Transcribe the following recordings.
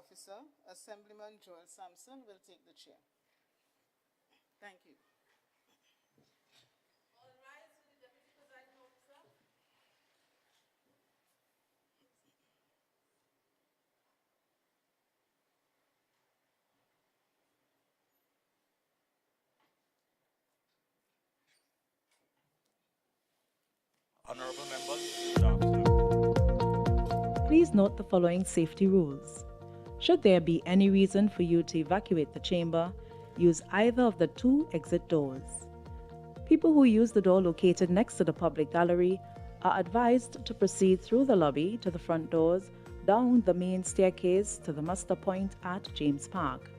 Officer, Assemblyman Joel Sampson, will take the chair. Thank you. All rise for the Deputy Presiding Officer. Honorable members, good afternoon. Please note the following safety rules. Should there be any reason for you to evacuate the chamber, use either of the two exit doors. People who use the door located next to the public gallery are advised to proceed through the lobby to the front doors, down the main staircase to the muster point at James Park.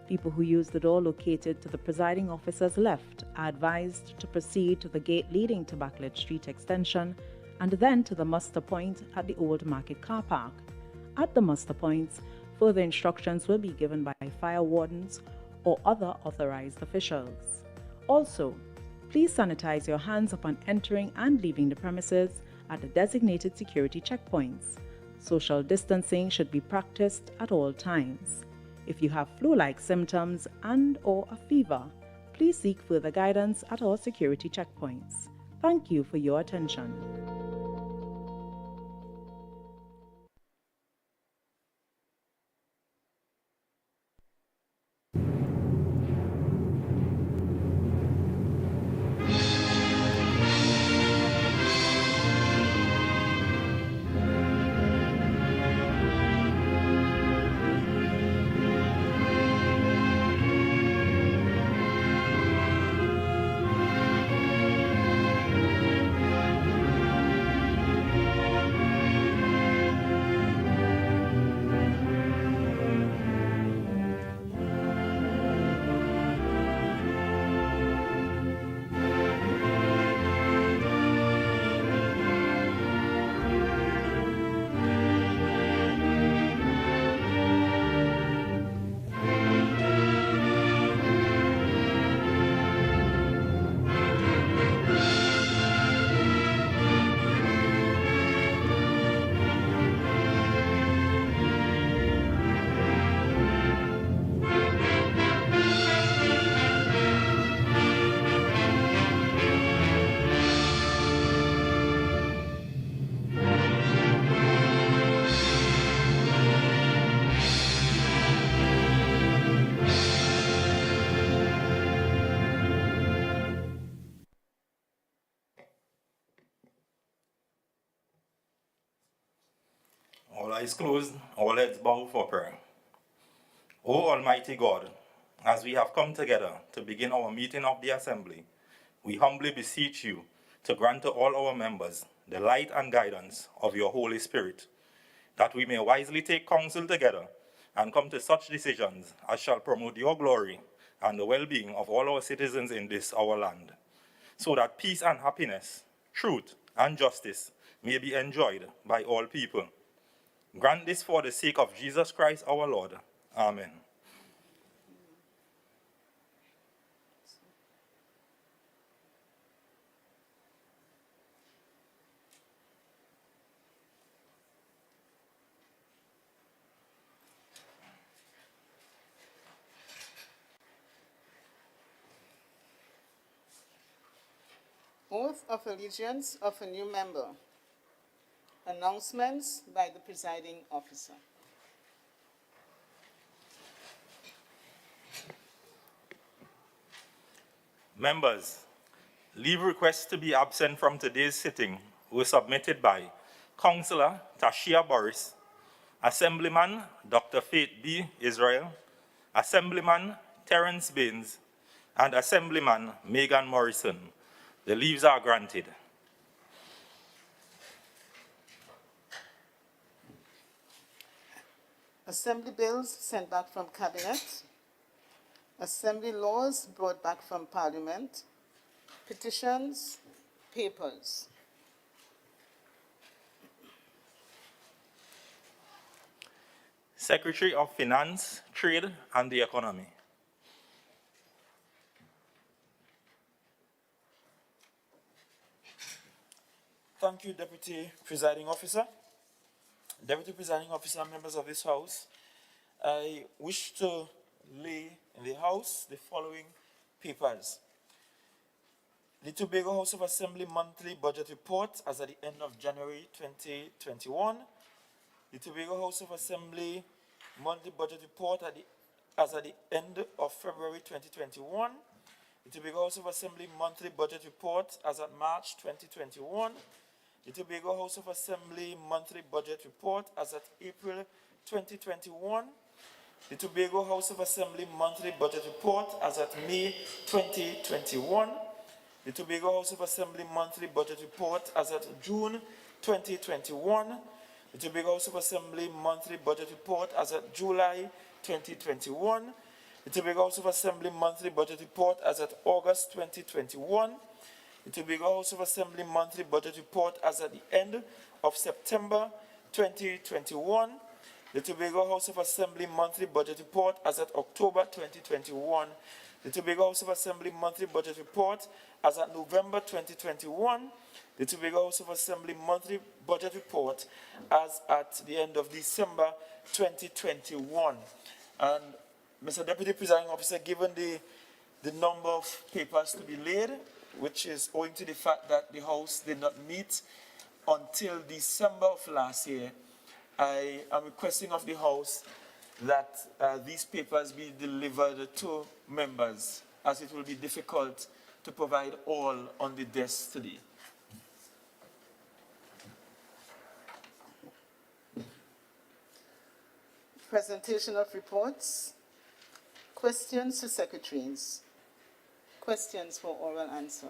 People who use the door located to the presiding officer's left are advised to proceed to the gate leading to Backlit Street Extension and then to the muster point at the Old Market Car Park. At the muster points, further instructions will be given by fire wardens or other authorized officials. Also, please sanitize your hands upon entering and leaving the premises at the designated security checkpoints. Social distancing should be practiced at all times. If you have flu-like symptoms and/or a fever, please seek further guidance at our security checkpoints. Thank you for your attention. All eyes closed, all heads bowed for prayer. O Almighty God, as we have come together to begin our meeting of the Assembly, we humbly beseech you to grant to all our members the light and guidance of your Holy Spirit, that we may wisely take counsel together and come to such decisions as shall promote your glory and the well-being of all our citizens in this our land, so that peace and happiness, truth and justice may be enjoyed by all people. Grant this for the sake of Jesus Christ our Lord. Amen. Oath of Allegiance of a new member. Announcements by the presiding officer. Members, leave requests to be absent from today's sitting were submitted by Councillor Tashia Boris, Assemblyman Dr. Faith B. Israel, Assemblyman Terence Baines, and Assemblyman Megan Morrison. The leaves are granted. Assembly bills sent back from Cabinet. Assembly laws brought back from Parliament. Petitions, papers. Secretary of Finance, Trade, and the Economy. Thank you, Deputy Presiding Officer. Deputy Presiding Officer, members of this House, I wish to lay in the House the following papers. The Tobago House of Assembly monthly budget report as at the end of January 2021. The Tobago House of Assembly monthly budget report as at the end of February 2021. The Tobago House of Assembly monthly budget report as at March 2021. The Tobago House of Assembly monthly budget report as at April 2021. The Tobago House of Assembly monthly budget report as at May 2021. The Tobago House of Assembly monthly budget report as at June 2021. The Tobago House of Assembly monthly budget report as at July 2021. The Tobago House of Assembly monthly budget report as at August 2021. The Tobago House of Assembly monthly budget report as at the end of September 2021. The Tobago House of Assembly monthly budget report as at October 2021. The Tobago House of Assembly monthly budget report as at November 2021. The Tobago House of Assembly monthly budget report as at the end of December 2021. And Mr. Deputy Presiding Officer, given the number of papers to be laid, which is owing to the fact that the House did not meet until December of last year, I am requesting of the House that these papers be delivered to members, as it will be difficult to provide all on the desk today. Presentation of reports. Questions to secretaries. Questions for oral answer.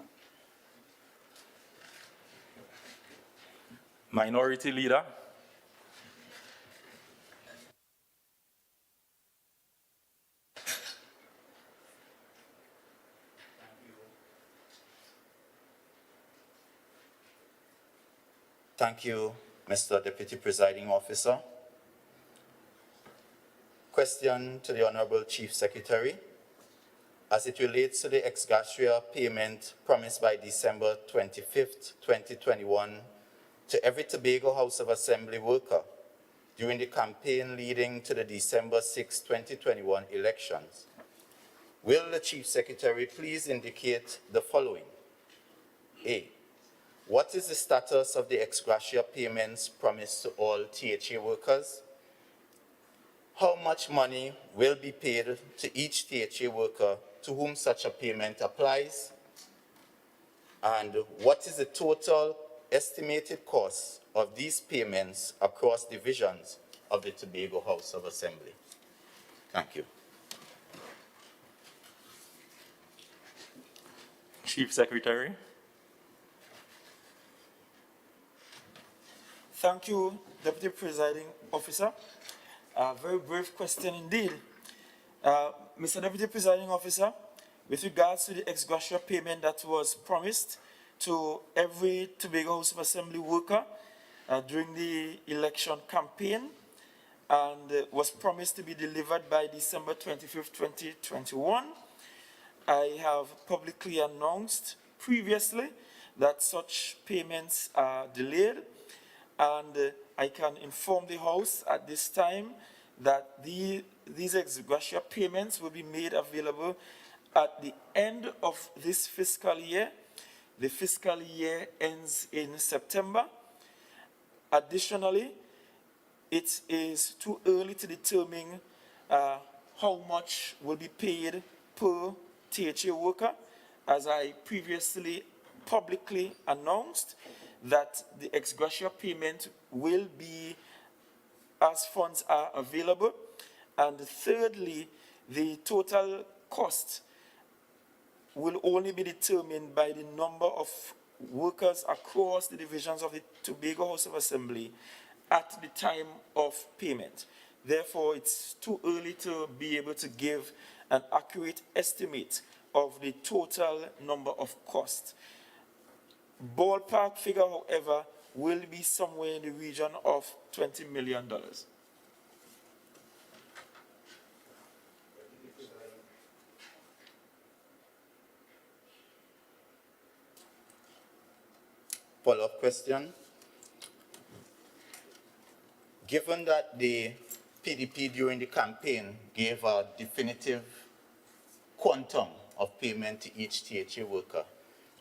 Minority Leader. Thank you, Mr. Deputy Presiding Officer. Question to the Honorable Chief Secretary. As it relates to the ex gratia payment promised by December 25th, 2021 to every Tobago House of Assembly worker during the campaign leading to the December 6, 2021 elections, will the Chief Secretary please indicate the following? A. What is the status of the ex gratia payments promised to all THA workers? How much money will be paid to each THA worker to whom such a payment applies? And what is the total estimated cost of these payments across divisions of the Tobago House of Assembly? Thank you. Chief Secretary. Thank you, Deputy Presiding Officer. A very brief question indeed. Mr. Deputy Presiding Officer, with regards to the ex gratia payment that was promised to every Tobago House of Assembly worker during the election campaign and was promised to be delivered by December 25th, 2021, I have publicly announced previously that such payments are delayed, and I can inform the House at this time that these ex gratia payments will be made available at the end of this fiscal year. The fiscal year ends in September. Additionally, it is too early to determine how much will be paid per THA worker, as I previously publicly announced that the ex gratia payment will be as funds are available. And thirdly, the total cost will only be determined by the number of workers across the divisions of the Tobago House of Assembly at the time of payment. Therefore, it's too early to be able to give an accurate estimate of the total number of costs. Ballpark figure, however, will be somewhere in the region of $20 million. Follow-up question. Given that the PDP during the campaign gave a definitive quantum of payment to each THA worker.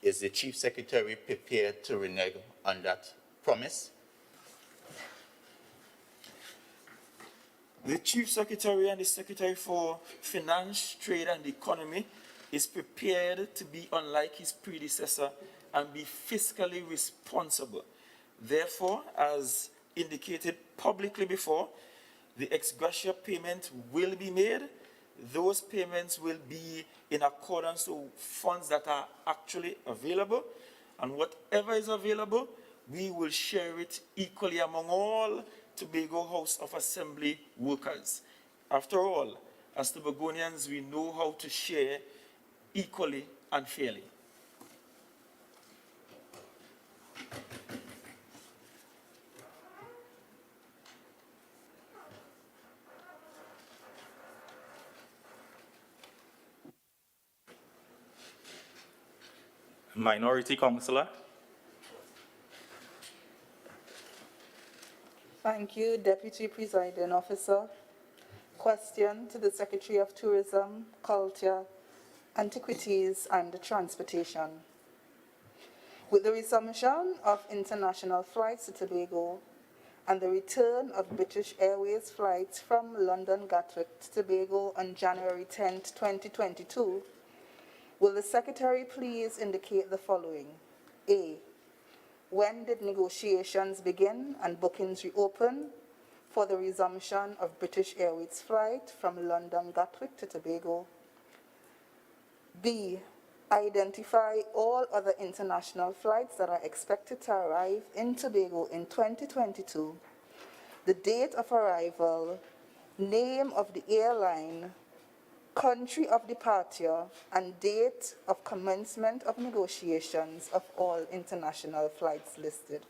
Is the Chief Secretary prepared to renege on that promise? The Chief Secretary and the Secretary for Finance, Trade and Economy is prepared to be unlike his predecessor and be fiscally responsible. Therefore, as indicated publicly before, the ex gratia payment will be made. Those payments will be in accordance with funds that are actually available, and whatever is available, we will share it equally among all Tobago House of Assembly workers. After all, as Tobagonians, we know how to share equally and fairly. Minority Councillor. Thank you, Deputy Presiding Officer. Question to the Secretary of Tourism, Culture, Antiquities and Transportation. With the resumption of international flights to Tobago and the return of British Airways flights from London Gatwick to Tobago on January 10, 2022, will the Secretary please indicate the following? A. When did negotiations begin and bookings reopen for the resumption of British Airways flight from London Gatwick to Tobago? B. Identify all other international flights that are expected to arrive in Tobago in 2022, the date of arrival, name of the airline, country of departure, and date of commencement of negotiations of all international flights listed.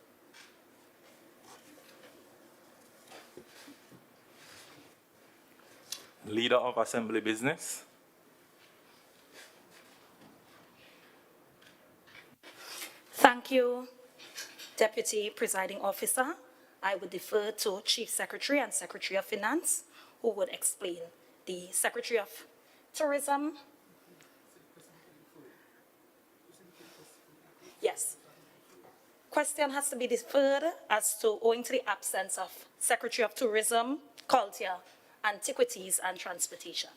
Leader of Assembly Business. Thank you, Deputy Presiding Officer. I would defer to Chief Secretary and Secretary of Finance, who would explain. The Secretary of Tourism. Yes. Question has to be deferred as to owing to the absence of Secretary of Tourism, Culture, Antiquities and Transportation.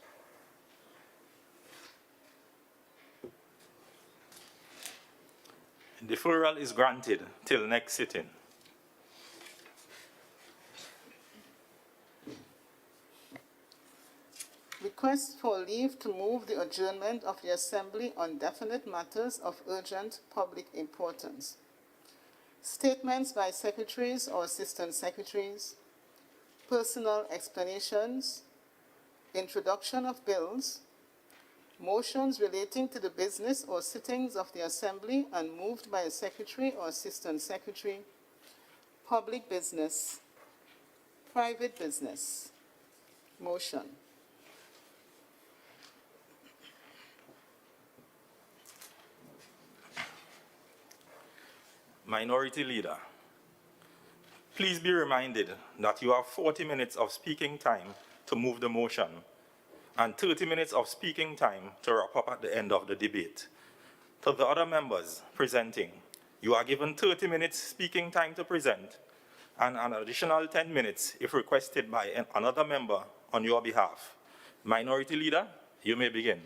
Deferral is granted till next sitting. Request for leave to move the adjournment of the Assembly on definite matters of urgent public importance. Statements by secretaries or assistant secretaries, personal explanations, introduction of bills, motions relating to the business or sittings of the Assembly and moved by a secretary or assistant secretary, public business, private business. Motion. Minority Leader. Please be reminded that you have 40 minutes of speaking time to move the motion and 30 minutes of speaking time to wrap up at the end of the debate. To the other members presenting, you are given 30 minutes speaking time to present and an additional 10 minutes if requested by another member on your behalf. Minority Leader, you may begin.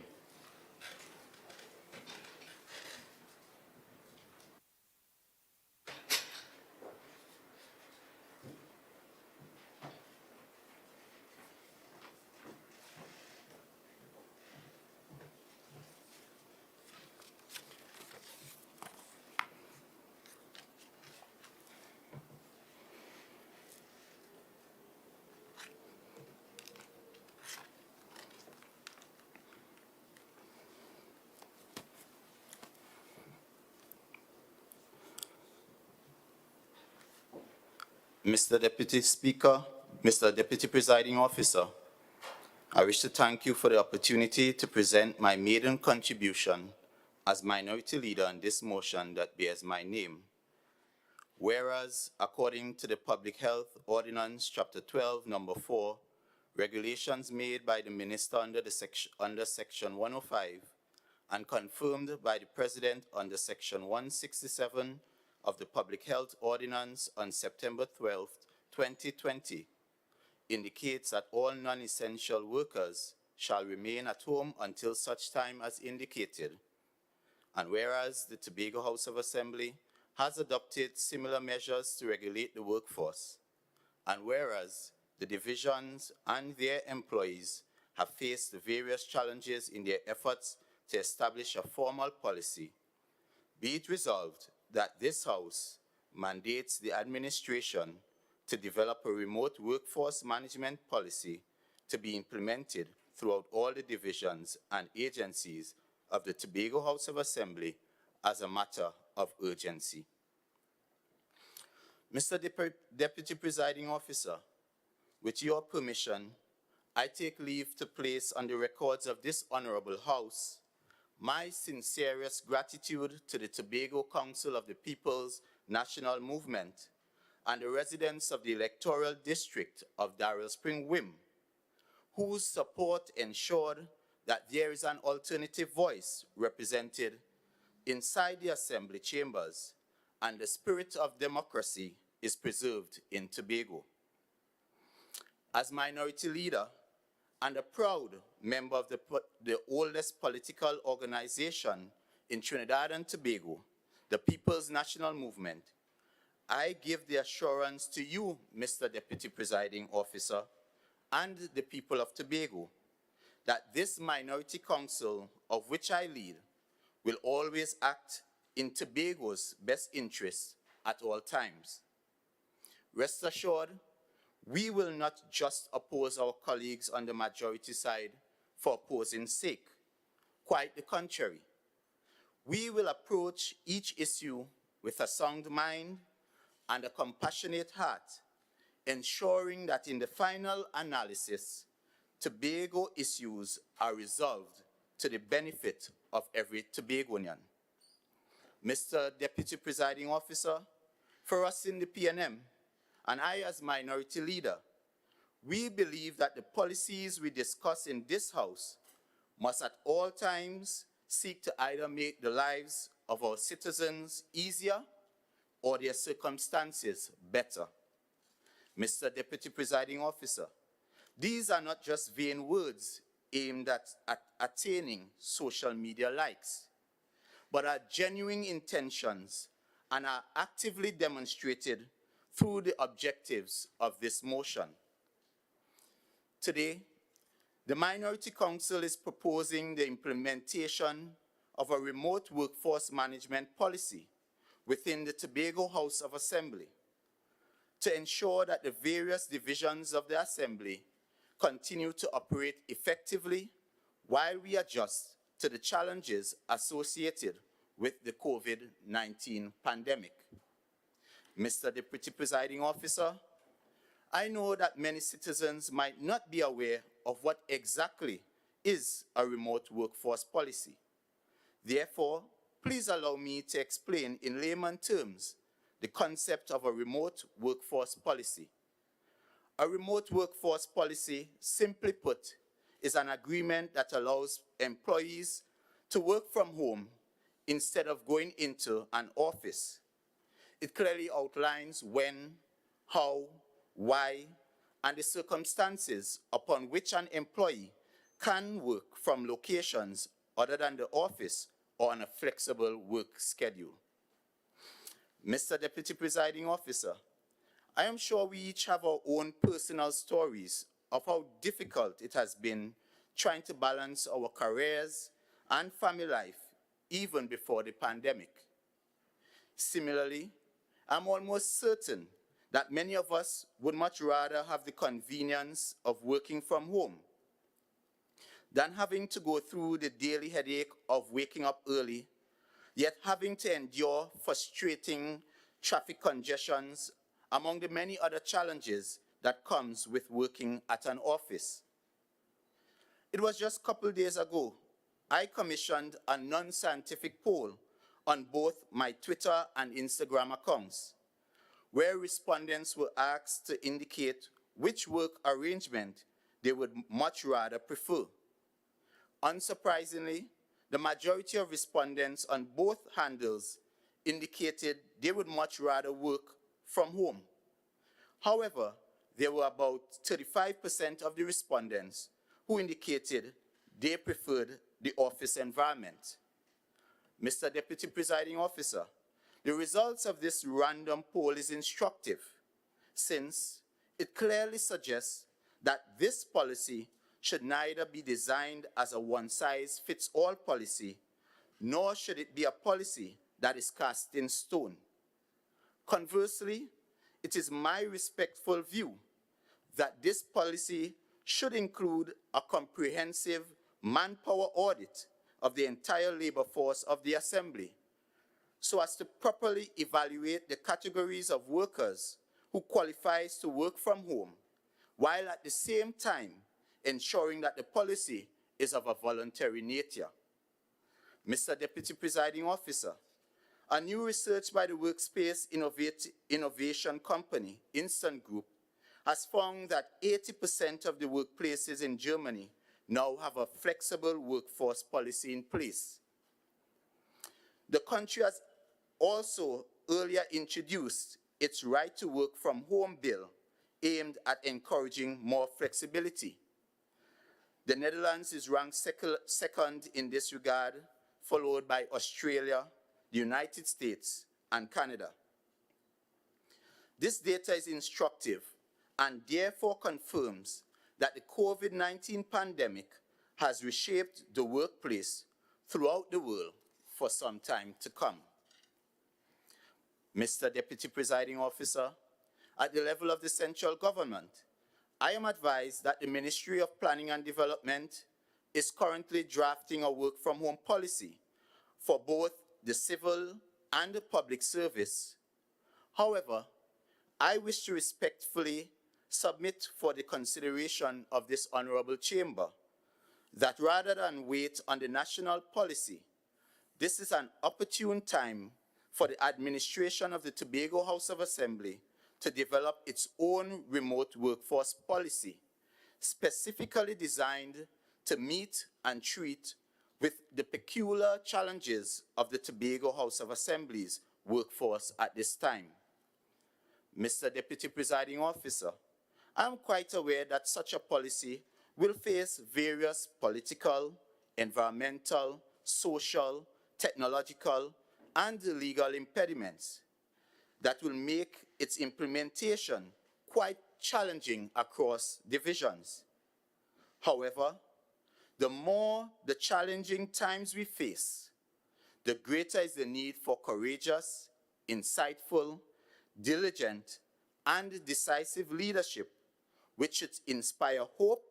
Mr. Deputy Speaker, Mr. Deputy Presiding Officer, I wish to thank you for the opportunity to present my maiden contribution as Minority Leader on this motion that bears my name. Whereas, according to the Public Health Ordinance, Chapter 12, Number 4, regulations made by the Minister under Section 105 and confirmed by the President under Section 167 of the Public Health Ordinance on September 12, 2020, indicates that all non-essential workers shall remain at home until such time as indicated. And whereas the Tobago House of Assembly has adopted similar measures to regulate the workforce, and whereas the divisions and their employees have faced various challenges in their efforts to establish a formal policy, be it resolved that this House mandates the administration to develop a remote workforce management policy to be implemented throughout all the divisions and agencies of the Tobago House of Assembly as a matter of urgency. Mr. Deputy Presiding Officer, with your permission, I take leave to place on the records of this Honorable House my sincerest gratitude to the Tobago Council of the People's National Movement and the residents of the electoral district of Darrell Spring Wim, whose support ensured that there is an alternative voice represented inside the Assembly chambers and the spirit of democracy is preserved in Tobago. As Minority Leader and a proud member of the oldest political organization in Trinidad and Tobago, the People's National Movement, I give the assurance to you, Mr. Deputy Presiding Officer, and the people of Tobago, that this Minority Council, of which I lead, will always act in Tobago's best interests at all times. Rest assured, we will not just oppose our colleagues on the majority side for opposing's sake. Quite the contrary. We will approach each issue with a sound mind and a compassionate heart, ensuring that in the final analysis, Tobago issues are resolved to the benefit of every Tobagonian. Mr. Deputy Presiding Officer, for us in the PNM, and I as Minority Leader, we believe that the policies we discuss in this House must at all times seek to either make the lives of our citizens easier or their circumstances better. Mr. Deputy Presiding Officer, these are not just vain words aimed at attaining social media likes, but are genuine intentions and are actively demonstrated through the objectives of this motion. Today, the Minority Council is proposing the implementation of a remote workforce management policy within the Tobago House of Assembly to ensure that the various divisions of the Assembly continue to operate effectively while we adjust to the challenges associated with the COVID-19 pandemic. Mr. Deputy Presiding Officer, I know that many citizens might not be aware of what exactly is a remote workforce policy. Therefore, please allow me to explain in layman terms the concept of a remote workforce policy. A remote workforce policy, simply put, is an agreement that allows employees to work from home instead of going into an office. It clearly outlines when, how, why, and the circumstances upon which an employee can work from locations other than the office or on a flexible work schedule. Mr. Deputy Presiding Officer, I am sure we each have our own personal stories of how difficult it has been trying to balance our careers and family life even before the pandemic. Similarly, I'm almost certain that many of us would much rather have the convenience of working from home than having to go through the daily headache of waking up early, yet having to endure frustrating traffic congestions, among the many other challenges that comes with working at an office. It was just a couple days ago, I commissioned a non-scientific poll on both my Twitter and Instagram accounts, where respondents were asked to indicate which work arrangement they would much rather prefer. Unsurprisingly, the majority of respondents on both handles indicated they would much rather work from home. However, there were about 35% of the respondents who indicated they preferred the office environment. Mr. Deputy Presiding Officer, the results of this random poll is instructive, since it clearly suggests that this policy should neither be designed as a one-size-fits-all policy, nor should it be a policy that is cast in stone. Conversely, it is my respectful view that this policy should include a comprehensive manpower audit of the entire labor force of the Assembly, so as to properly evaluate the categories of workers who qualifies to work from home, while at the same time ensuring that the policy is of a voluntary nature. Mr. Deputy Presiding Officer, a new research by the workspace innovation company, Instant Group, has found that 80% of the workplaces in Germany now have a flexible workforce policy in place. The country has also earlier introduced its right to work from home bill aimed at encouraging more flexibility. The Netherlands is ranked second in this regard, followed by Australia, the United States, and Canada. This data is instructive and therefore confirms that the COVID-19 pandemic has reshaped the workplace throughout the world for some time to come. Mr. Deputy Presiding Officer, at the level of the central government, I am advised that the Ministry of Planning and Development is currently drafting a work-from-home policy for both the civil and the public service. However, I wish to respectfully submit for the consideration of this honorable chamber that rather than wait on the national policy, this is an opportune time for the administration of the Tobago House of Assembly to develop its own remote workforce policy, specifically designed to meet and treat with the peculiar challenges of the Tobago House of Assembly's workforce at this time. Mr. Deputy Presiding Officer, I am quite aware that such a policy will face various political, environmental, social, technological, and legal impediments that will make its implementation quite challenging across divisions. However, the more the challenging times we face, the greater is the need for courageous, insightful, diligent, and decisive leadership, which should inspire hope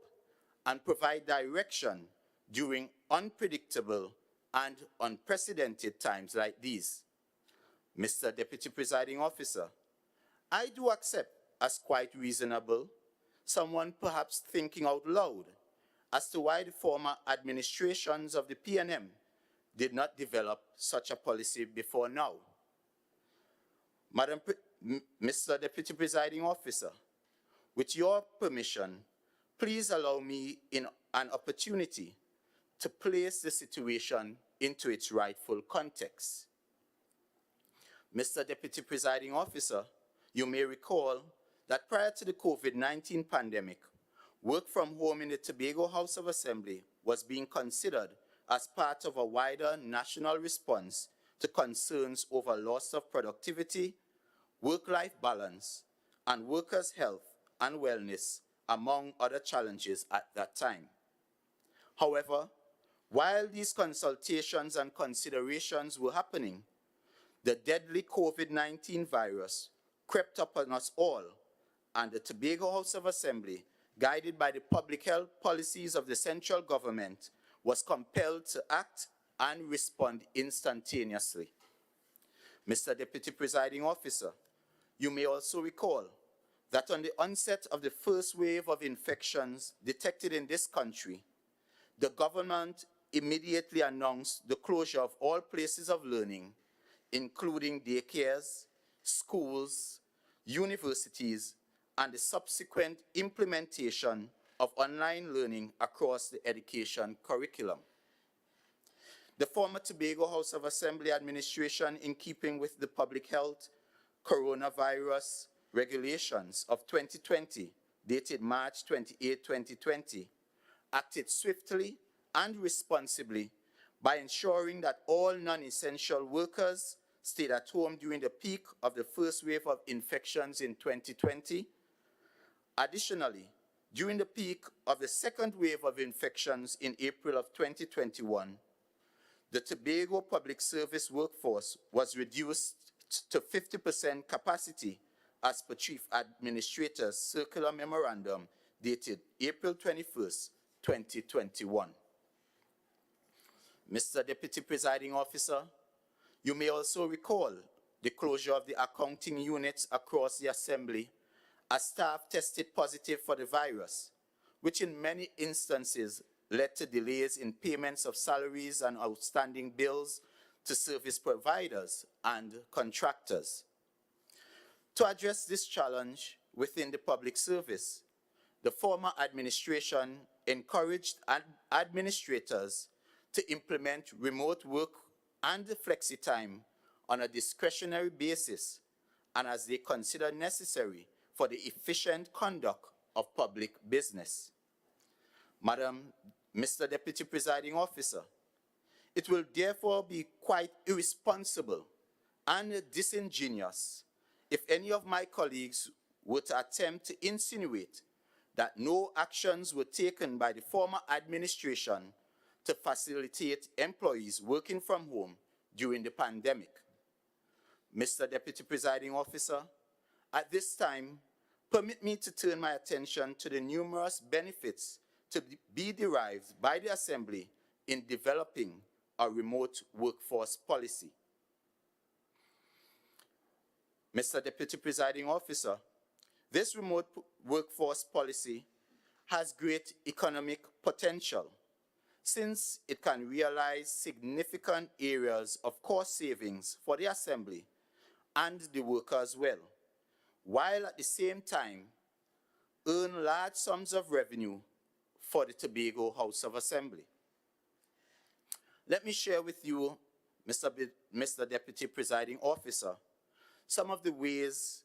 and provide direction during unpredictable and unprecedented times like these. Mr. Deputy Presiding Officer, I do accept as quite reasonable someone perhaps thinking out loud as to why the former administrations of the PNM did not develop such a policy before now. Mr. Deputy Presiding Officer, with your permission, please allow me an opportunity to place the situation into its rightful context. Mr. Deputy Presiding Officer, you may recall that prior to the COVID-19 pandemic, work from home in the Tobago House of Assembly was being considered as part of a wider national response to concerns over loss of productivity, work-life balance, and workers' health and wellness, among other challenges at that time. However, while these consultations and considerations were happening, the deadly COVID-19 virus crept upon us all, and the Tobago House of Assembly, guided by the public health policies of the central government, was compelled to act and respond instantaneously. Mr. Deputy Presiding Officer, you may also recall that on the onset of the first wave of infections detected in this country, the government immediately announced the closure of all places of learning, including daycares, schools, universities, and the subsequent implementation of online learning across the education curriculum. The former Tobago House of Assembly administration, in keeping with the public health coronavirus regulations of 2020, dated March 28, 2020, acted swiftly and responsibly by ensuring that all non-essential workers stayed at home during the peak of the first wave of infections in 2020. Additionally, during the peak of the second wave of infections in April of 2021, the Tobago Public Service workforce was reduced to 50% capacity as per Chief Administrator's Circular Memorandum dated April 21st, 2021. Mr. Deputy Presiding Officer, you may also recall the closure of the accounting units across the Assembly as staff tested positive for the virus, which in many instances led to delays in payments of salaries and outstanding bills to service providers and contractors. To address this challenge within the public service, the former administration encouraged administrators to implement remote work and flexi-time on a discretionary basis and as they consider necessary for the efficient conduct of public business. Madam, Mr. Deputy Presiding Officer, it will therefore be quite irresponsible and disingenuous if any of my colleagues were to attempt to insinuate that no actions were taken by the former administration to facilitate employees working from home during the pandemic. Mr. Deputy Presiding Officer, at this time, permit me to turn my attention to the numerous benefits to be derived by the Assembly in developing a remote workforce policy. Mr. Deputy Presiding Officer, this remote workforce policy has great economic potential since it can realize significant areas of cost savings for the Assembly and the workers well, while at the same time earn large sums of revenue for the Tobago House of Assembly. Let me share with you, Mr. Deputy Presiding Officer, some of the ways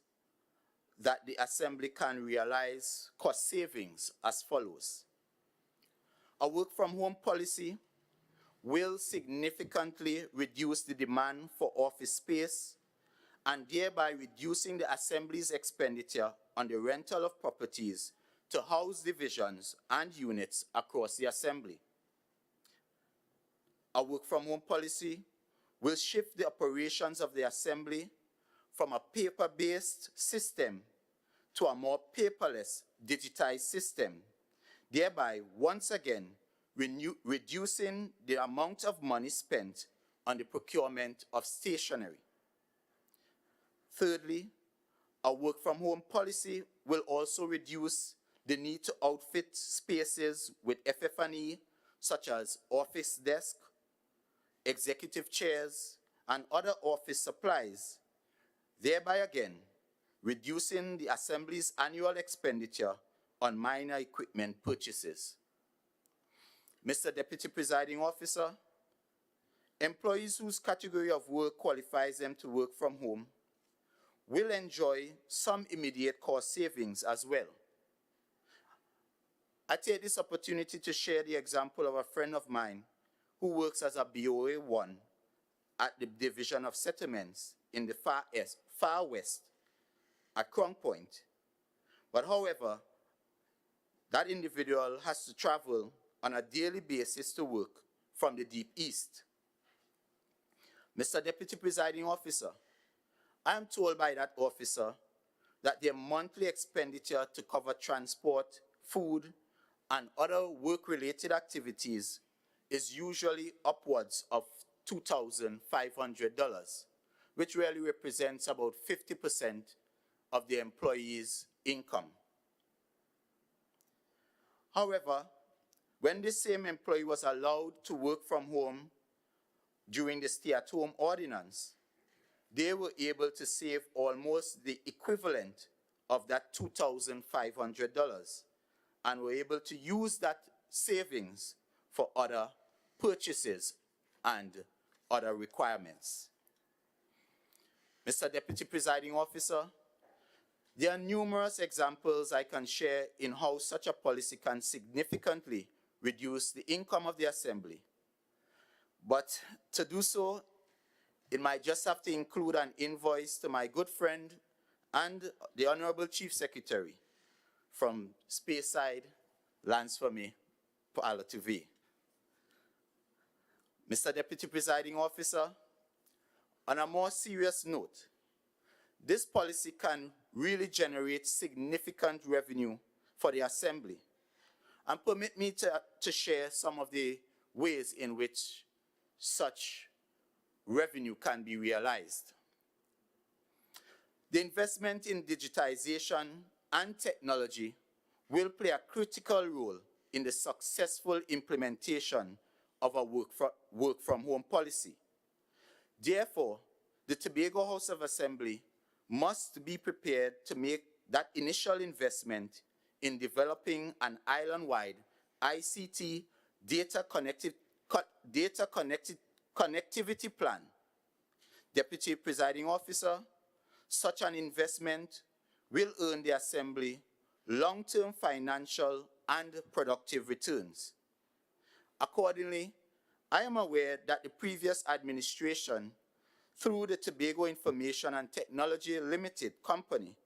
that the Assembly can realize cost savings as follows. A work-from-home policy will significantly reduce the demand for office space and thereby reducing the Assembly's expenditure on the rental of properties to house divisions and units across the Assembly. A work-from-home policy will shift the operations of the Assembly from a paper-based system to a more paperless, digitized system, thereby once again reducing the amount of money spent on the procurement of stationery. Thirdly, a work-from-home policy will also reduce the need to outfit spaces with FF&E, such as office desk, executive chairs, and other office supplies, thereby again reducing the Assembly's annual expenditure on minor equipment purchases. Mr. Deputy Presiding Officer, employees whose category of work qualifies them to work from home will enjoy some immediate cost savings as well. I take this opportunity to share the example of a friend of mine who works as a BOA 1 at the Division of Settlements in the far west at Crown Point. But however, that individual has to travel on a daily basis to work from the Deep East. Mr. Deputy Presiding Officer, I am told by that officer that their monthly expenditure to cover transport, food, and other work-related activities is usually upwards of $2,500, which really represents about 50% of the employee's income. However, when this same employee was allowed to work from home during the stay-at-home ordinance, they were able to save almost the equivalent of that $2,500, and were able to use that savings for other purchases and other requirements. Mr. Deputy Presiding Officer, there are numerous examples I can share in how such a policy can significantly reduce the income of the Assembly. But to do so, it might just have to include an invoice to my good friend and the Honorable Chief Secretary from Speyside, Lands for Me, Palo TV. Mr. Deputy Presiding Officer, on a more serious note, this policy can really generate significant revenue for the Assembly. And permit me to share some of the ways in which such revenue can be realized. The investment in digitization and technology will play a critical role in the successful implementation of a work from home policy. Therefore, the Tobago House of Assembly must be prepared to make that initial investment in developing an island-wide ICT data connectivity plan. Deputy Presiding Officer, such an investment will earn the Assembly long-term financial and productive returns. Accordingly, I am aware that the previous administration, through the Tobago Information and Technology Limited Company,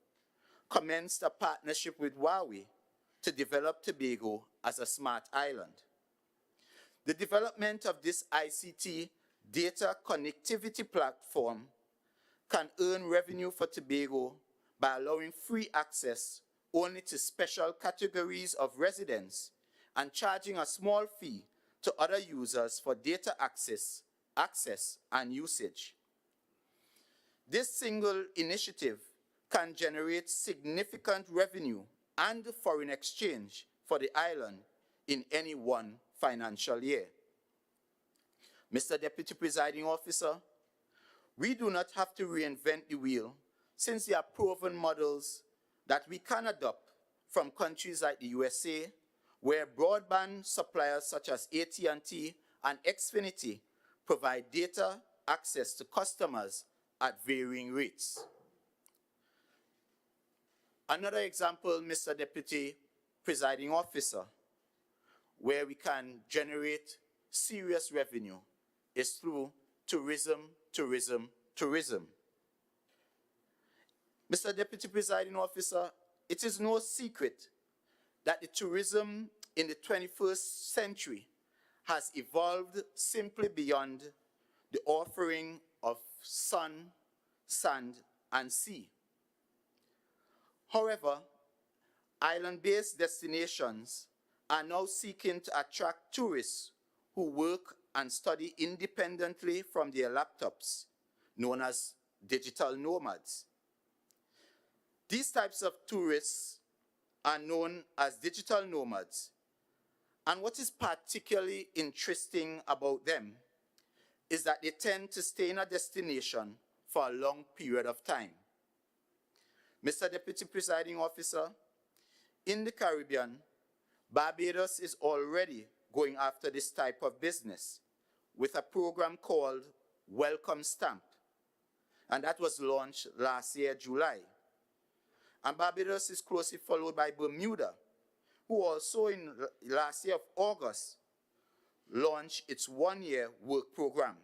commenced a partnership with Huawei to develop Tobago as a smart island. The development of this ICT data connectivity platform can earn revenue for Tobago by allowing free access only to special categories of residents and charging a small fee to other users for data access and usage. This single initiative can generate significant revenue and foreign exchange for the island in any one financial year. Mr. Deputy Presiding Officer, we do not have to reinvent the wheel since there are proven models that we can adopt from countries like the USA, where broadband suppliers such as AT&T and Xfinity provide data access to customers at varying rates. Another example, Mr. Deputy Presiding Officer, where we can generate serious revenue is through tourism. Mr. Deputy Presiding Officer, it is no secret that the tourism in the 21st century has evolved simply beyond the offering of sun, sand, and sea. However, island-based destinations are now seeking to attract tourists who work and study independently from their laptops, known as digital nomads. These types of tourists are known as digital nomads, and what is particularly interesting about them is that they tend to stay in a destination for a long period of time. Mr. Deputy Presiding Officer, in the Caribbean, Barbados is already going after this type of business with a program called Welcome Stamp, and that was launched last year, July. And Barbados is closely followed by Bermuda, who also in last year of August launched its one-year work program,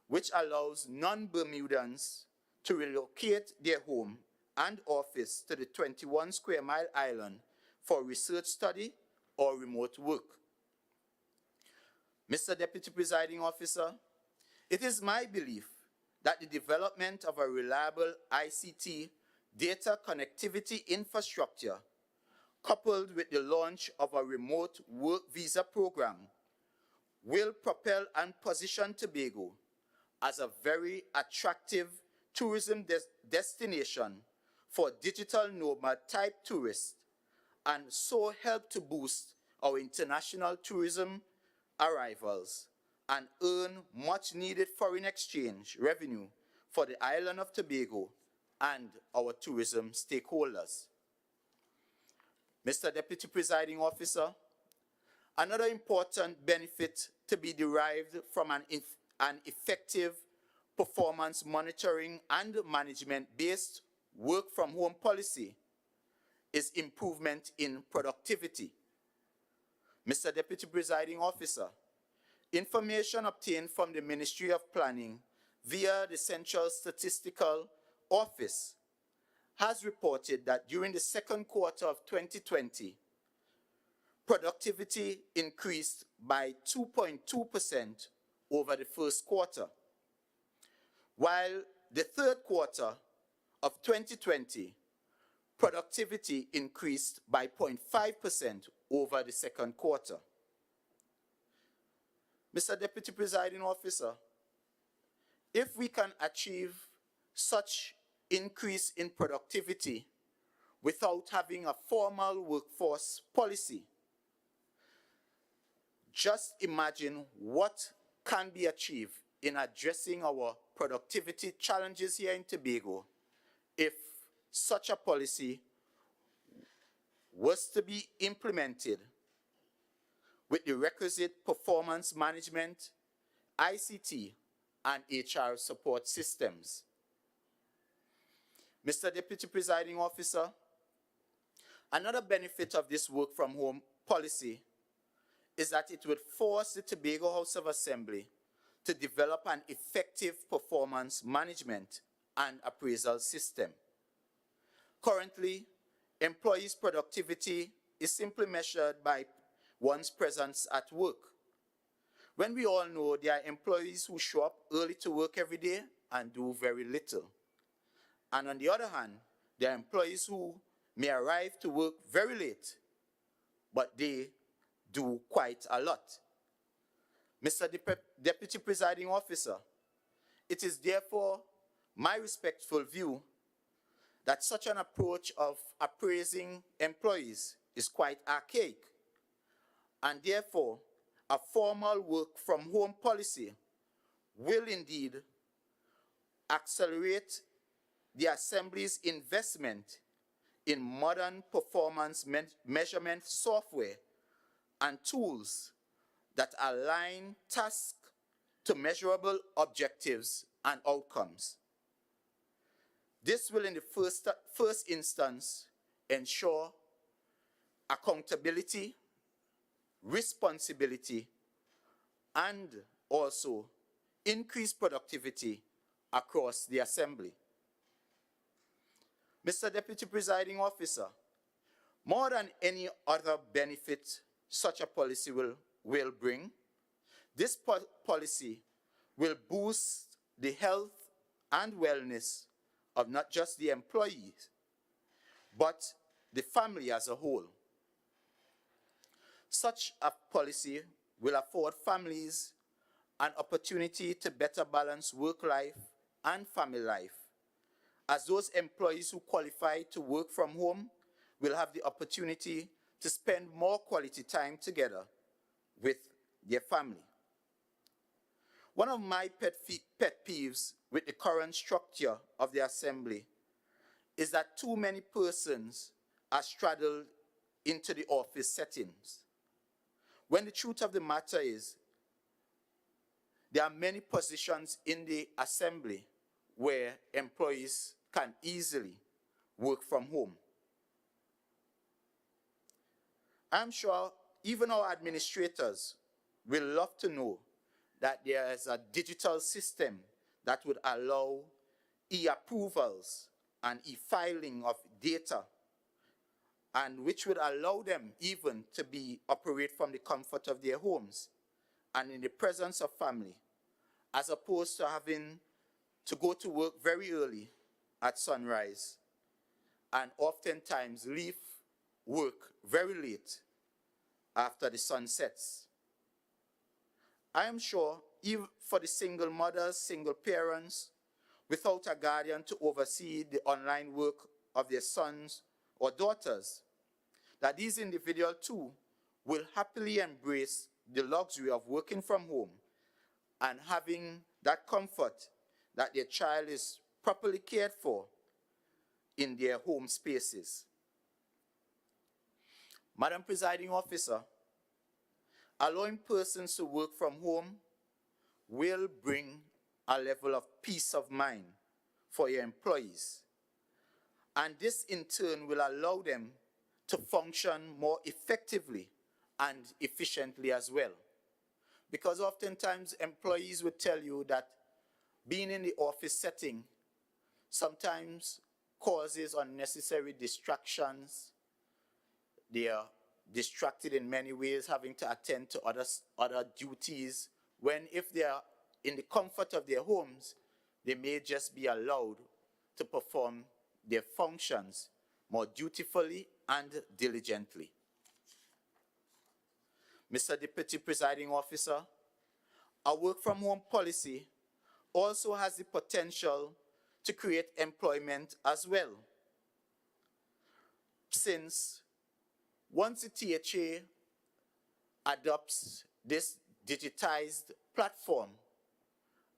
which allows non-Bermudans to relocate their home and office to the 21 square mile island for research study or remote work. Mr. Deputy Presiding Officer, it is my belief that the development of a reliable ICT data connectivity infrastructure, coupled with the launch of a remote work visa program, will propel and position Tobago as a very attractive tourism destination for digital nomad type tourists, and so help to boost our international tourism arrivals and earn much needed foreign exchange revenue for the island of Tobago and our tourism stakeholders. Mr. Deputy Presiding Officer, another important benefit to be derived from an effective performance monitoring and management-based work from home policy is improvement in productivity. Mr. Deputy Presiding Officer, information obtained from the Ministry of Planning via the Central Statistical Office has reported that during the second quarter of 2020, productivity increased by 2.2% over the first quarter, while the third quarter of 2020, productivity increased by 0.5% over the second quarter. Mr. Deputy Presiding Officer, if we can achieve such increase in productivity without having a formal workforce policy, just imagine what can be achieved in addressing our productivity challenges here in Tobago if such a policy was to be implemented with the requisite performance management, ICT, and HR support systems. Mr. Deputy Presiding Officer, another benefit of this work from home policy is that it would force the Tobago House of Assembly to develop an effective performance management and appraisal system. Currently, employees' productivity is simply measured by one's presence at work. When we all know there are employees who show up early to work every day and do very little. And on the other hand, there are employees who may arrive to work very late, but they do quite a lot. Mr. Deputy Presiding Officer, it is therefore my respectful view that such an approach of appraising employees is quite archaic, and therefore a formal work from home policy will indeed accelerate the Assembly's investment in modern performance measurement software and tools that align tasks to measurable objectives and outcomes. This will in the first instance ensure accountability, responsibility, and also increase productivity across the Assembly. Mr. Deputy Presiding Officer, more than any other benefit such a policy will bring, this policy will boost the health and wellness of not just the employees, but the family as a whole. Such a policy will afford families an opportunity to better balance work life and family life, as those employees who qualify to work from home will have the opportunity to spend more quality time together with their family. One of my pet peeves with the current structure of the Assembly is that too many persons are straddled into the office settings, when the truth of the matter is there are many positions in the Assembly where employees can easily work from home. I'm sure even our administrators will love to know that there is a digital system that would allow e-approvals and e-filing of data, and which would allow them even to operate from the comfort of their homes and in the presence of family, as opposed to having to go to work very early at sunrise and oftentimes leave work very late after the sun sets. I am sure even for the single mothers, single parents, without a guardian to oversee the online work of their sons or daughters, that these individuals too will happily embrace the luxury of working from home and having that comfort that their child is properly cared for in their home spaces. Madam Presiding Officer, allowing persons to work from home will bring a level of peace of mind for your employees. And this in turn will allow them to function more effectively and efficiently as well. Because oftentimes employees would tell you that being in the office setting sometimes causes unnecessary distractions. They are distracted in many ways, having to attend to other duties, when if they are in the comfort of their homes, they may just be allowed to perform their functions more dutifully and diligently. Mr. Deputy Presiding Officer, our work from home policy also has the potential to create employment as well. Since once the THA adopts this digitized platform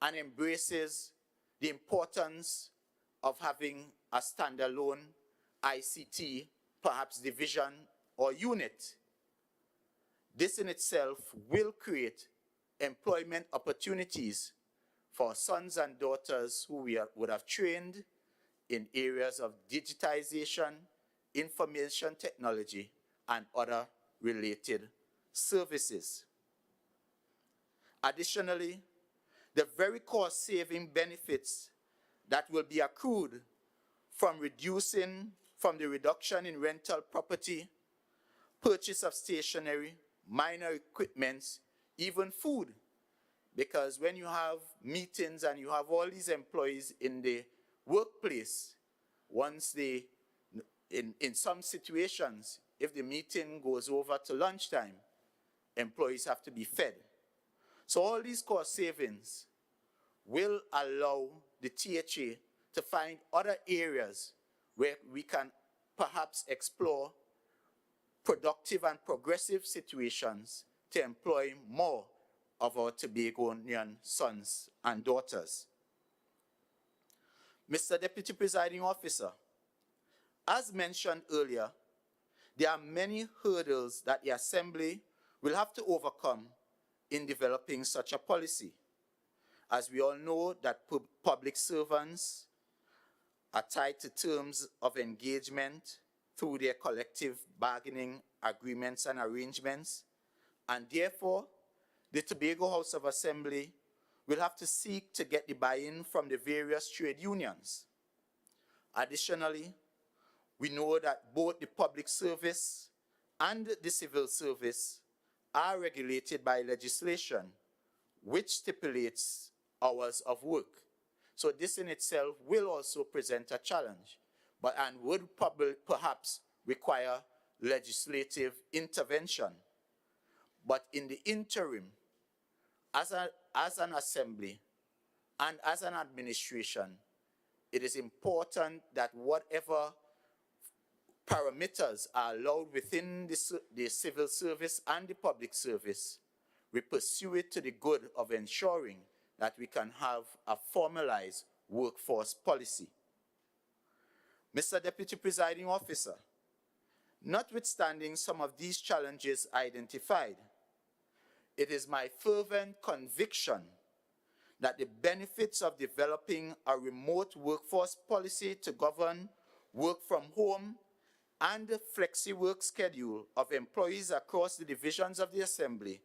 and embraces the importance of having a standalone ICT, perhaps division or unit, this in itself will create employment opportunities for sons and daughters who would have trained in areas of digitization, information technology, and other related services. Additionally, the very cost-saving benefits that will be accrued from the reduction in rental property, purchase of stationery, minor equipment, even food. Because when you have meetings and you have all these employees in the workplace, once they, in some situations, if the meeting goes over to lunchtime, employees have to be fed. So all these cost savings will allow the THA to find other areas where we can perhaps explore productive and progressive situations to employ more of our Tobagonian sons and daughters. Mr. Deputy Presiding Officer, as mentioned earlier, there are many hurdles that the Assembly will have to overcome in developing such a policy. As we all know that public servants are tied to terms of engagement through their collective bargaining agreements and arrangements, and therefore, the Tobago House of Assembly will have to seek to get the buy-in from the various trade unions. Additionally, we know that both the public service and the civil service are regulated by legislation, which stipulates hours of work. So this in itself will also present a challenge, and would probably perhaps require legislative intervention. But in the interim, as an assembly and as an administration, it is important that whatever parameters are allowed within the civil service and the public service, we pursue it to the good of ensuring that we can have a formalized workforce policy. Mr. Deputy Presiding Officer, notwithstanding some of these challenges identified, it is my fervent conviction that the benefits of developing a remote workforce policy to govern work from home and the flexi-work schedule of employees across the divisions of the Assembly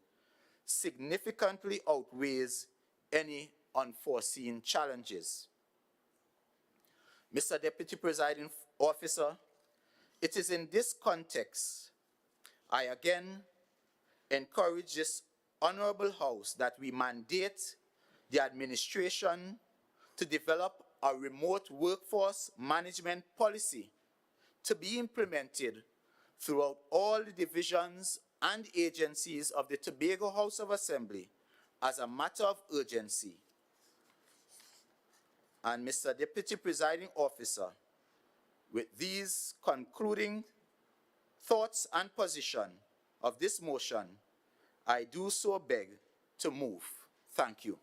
significantly outweighs any unforeseen challenges. Mr. Deputy Presiding Officer, it is in this context I again encourage this Honorable House that we mandate the administration to develop a remote workforce management policy to be implemented throughout all the divisions and agencies of the Tobago House of Assembly as a matter of urgency. And Mr. Deputy Presiding Officer, with these concluding thoughts and position of this motion, I do so beg to move. Thank you.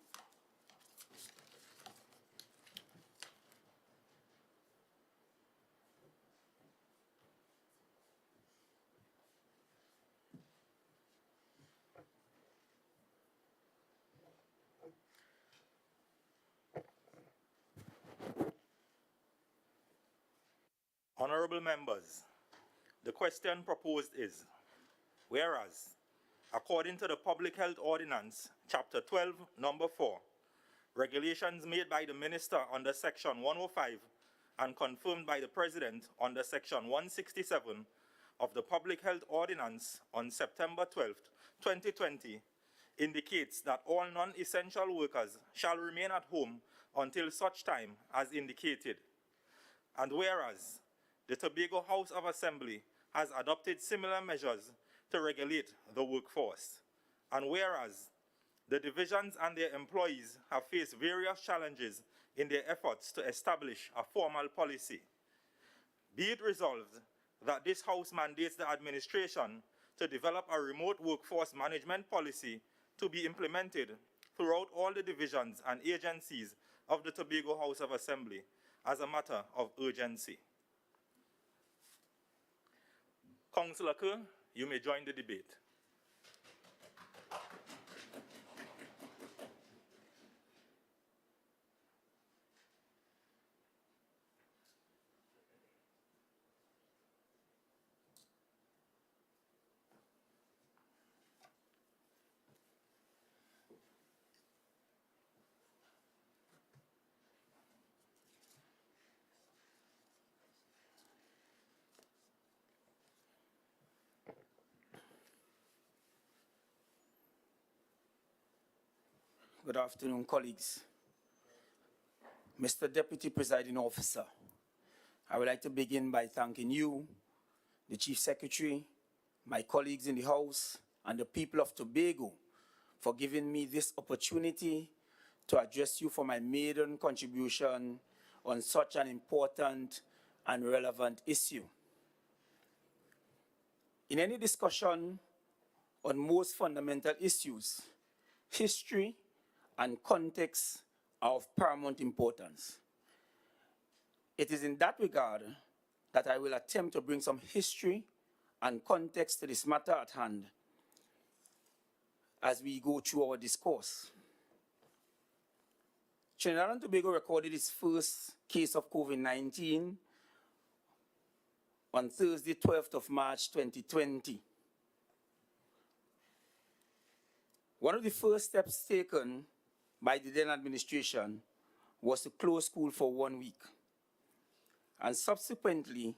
Honorable members, the question proposed is, whereas, according to the Public Health Ordinance, Chapter 12, Number 4, regulations made by the Minister under Section 105 and confirmed by the President under Section 167 of the Public Health Ordinance on September 12, 2020, indicates that all non-essential workers shall remain at home until such time as indicated. And whereas the Tobago House of Assembly has adopted similar measures to regulate the workforce, and whereas the divisions and their employees have faced various challenges in their efforts to establish a formal policy, be it resolved that this House mandates the administration to develop a remote workforce management policy to be implemented throughout all the divisions and agencies of the Tobago House of Assembly as a matter of urgency. Councillor Kerr, you may join the debate. Good afternoon, colleagues. Mr. Deputy Presiding Officer, I would like to begin by thanking you, the Chief Secretary, my colleagues in the House, and the people of Tobago for giving me this opportunity to address you for my maiden contribution on such an important and relevant issue. In any discussion on most fundamental issues, history and context are of paramount importance. It is in that regard that I will attempt to bring some history and context to this matter at hand as we go through our discourse. Trinidad and Tobago recorded its first case of COVID-19 on Thursday, 12th of March, 2020. One of the first steps taken by the then administration was to close school for 1 week. And subsequently,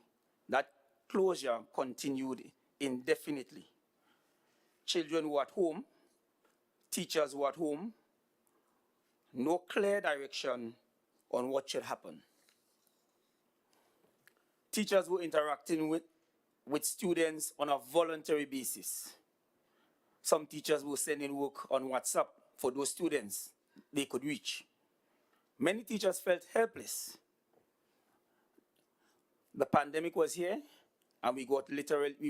that closure continued indefinitely. Children were at home, teachers were at home, no clear direction on what should happen. Teachers were interacting with students on a voluntary basis. Some teachers were sending work on WhatsApp for those students they could reach. Many teachers felt helpless. The pandemic was here, and we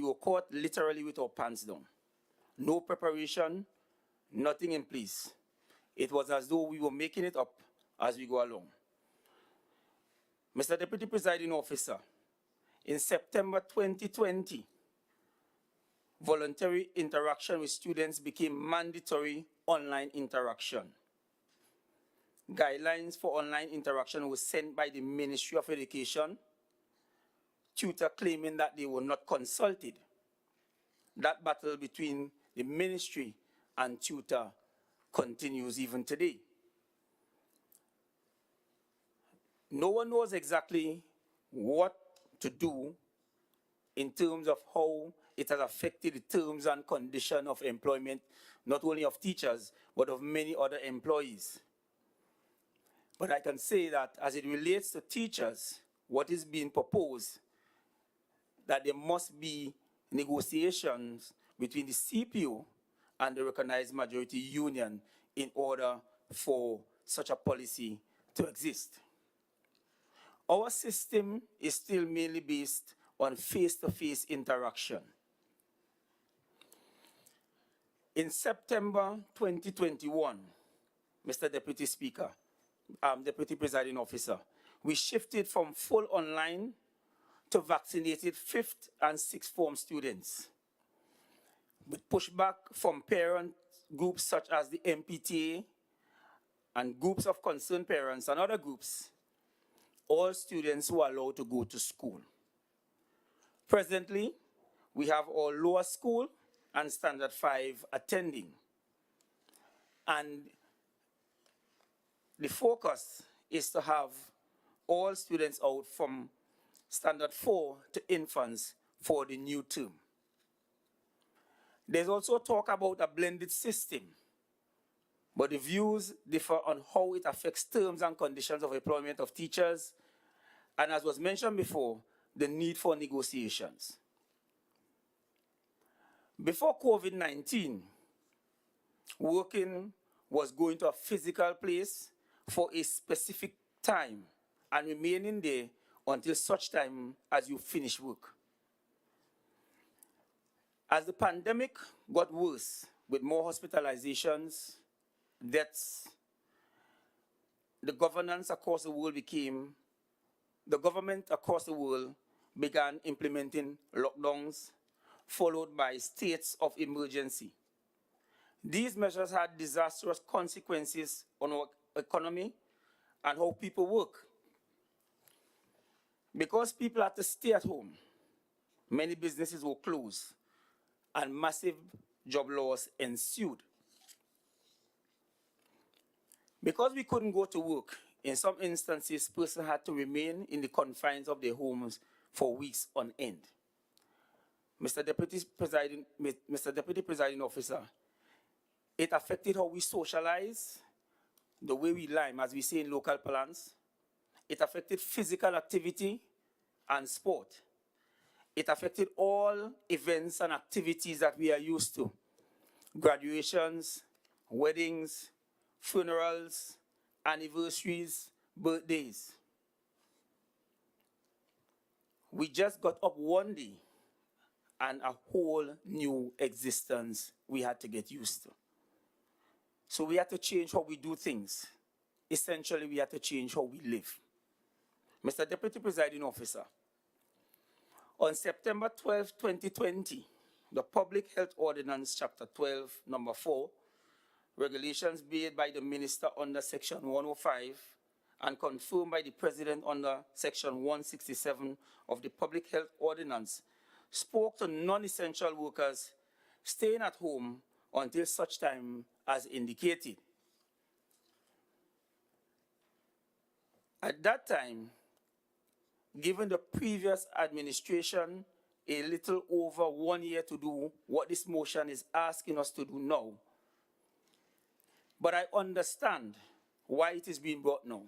were caught literally with our pants down. No preparation, nothing in place. It was as though we were making it up as we go along. Mr. Deputy Presiding Officer, in September 2020, voluntary interaction with students became mandatory online interaction. Guidelines for online interaction were sent by the Ministry of Education, tutor claiming that they were not consulted. That battle between the ministry and tutor continues even today. No one knows exactly what to do in terms of how it has affected the terms and conditions of employment, not only of teachers, but of many other employees. But I can say that as it relates to teachers, what is being proposed, that there must be negotiations between the CPO and the recognized majority union in order for such a policy to exist. Our system is still mainly based on face-to-face interaction. In September 2021, Mr. Deputy Speaker, Deputy Presiding Officer, we shifted from full online to vaccinated 5th and 6th form students. With pushback from parent groups such as the MPTA and groups of concerned parents and other groups, all students were allowed to go to school. Presently, we have our lower school and standard 5 attending. And the focus is to have all students out from standard 4 to infants for the new term. There's also talk about a blended system, but the views differ on how it affects terms and conditions of employment of teachers, and as was mentioned before, the need for negotiations. Before COVID-19, working was going to a physical place for a specific time and remaining there until such time as you finish work. As the pandemic got worse with more hospitalizations, deaths, the government across the world began implementing lockdowns, followed by states of emergency. These measures had disastrous consequences on our economy and how people work. Because people had to stay at home, many businesses were closed and massive job loss ensued. Because we couldn't go to work, in some instances, persons had to remain in the confines of their homes for weeks on end. Mr. Deputy Presiding Officer, it affected how we socialize, the way we lime, as we say in local plans. It affected physical activity and sport. It affected all events and activities that we are used to. Graduations, weddings, funerals, anniversaries, birthdays. We just got up one day and a whole new existence we had to get used to. So we had to change how we do things. Essentially, we had to change how we live. Mr. Deputy Presiding Officer, on September 12, 2020, the Public Health Ordinance, Chapter 12, Number 4, regulations made by the Minister under Section 105 and confirmed by the President under Section 167 of the Public Health Ordinance, spoke to non-essential workers staying at home until such time as indicated. At that time, given the previous administration a little over 1 year to do what this motion is asking us to do now, but I understand why it is being brought now.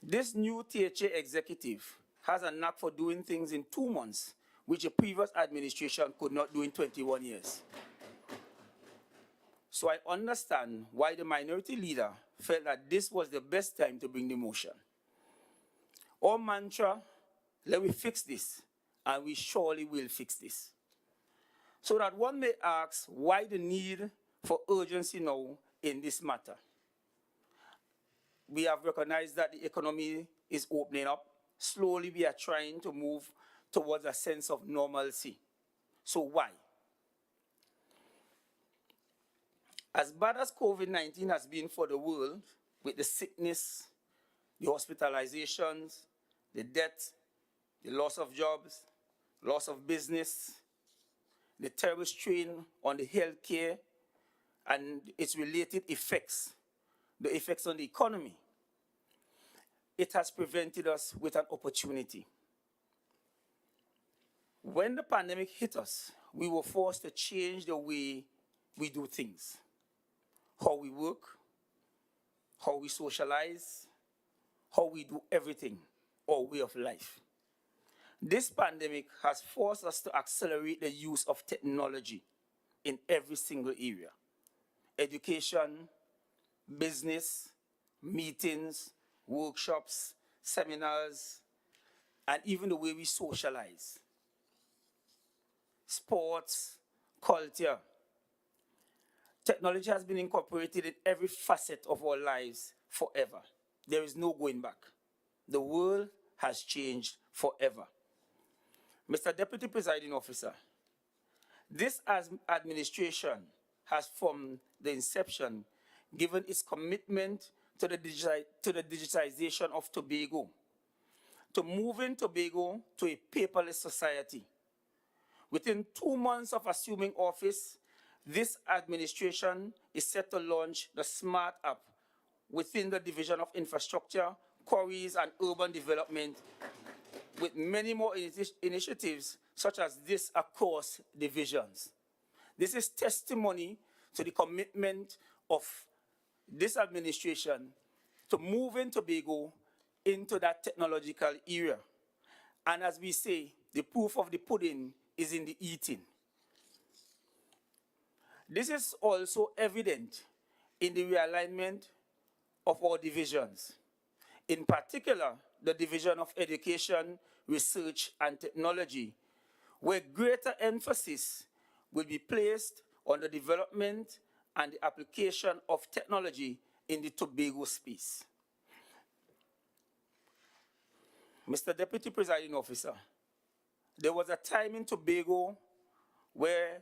This new THA executive has a knack for doing things in 2 months, which the previous administration could not do in 21 years. So I understand why the minority leader felt that this was the best time to bring the motion. Our mantra, let me fix this, and we surely will fix this. So that one may ask why the need for urgency now in this matter. We have recognized that the economy is opening up. Slowly we are trying to move towards a sense of normalcy. So why? As bad as COVID-19 has been for the world, with the sickness, the hospitalizations, the death, the loss of jobs, loss of business, the terrible strain on the healthcare and its related effects, the effects on the economy, it has prevented us with an opportunity. When the pandemic hit us, we were forced to change the way we do things, how we work, how we socialize, how we do everything, our way of life. This pandemic has forced us to accelerate the use of technology in every single area. Education, business, meetings, workshops, seminars, and even the way we socialize. Sports, culture. Technology has been incorporated in every facet of our lives forever. There is no going back. The world has changed forever. Mr. Deputy Presiding Officer, this administration has from the inception given its commitment to the digitization of Tobago. to moving Tobago to a paperless society. Within 2 months of assuming office, this administration is set to launch the Smart App within the Division of Infrastructure, Quarries and Urban Development, with many more initiatives such as this across divisions. This is testimony to the commitment of this administration to moving Tobago into that technological era. And as we say, the proof of the pudding is in the eating. This is also evident in the realignment of our divisions. In particular, the Division of Education, Research and Technology, where greater emphasis will be placed on the development and the application of technology in the Tobago space. Mr. Deputy Presiding Officer, there was a time in Tobago where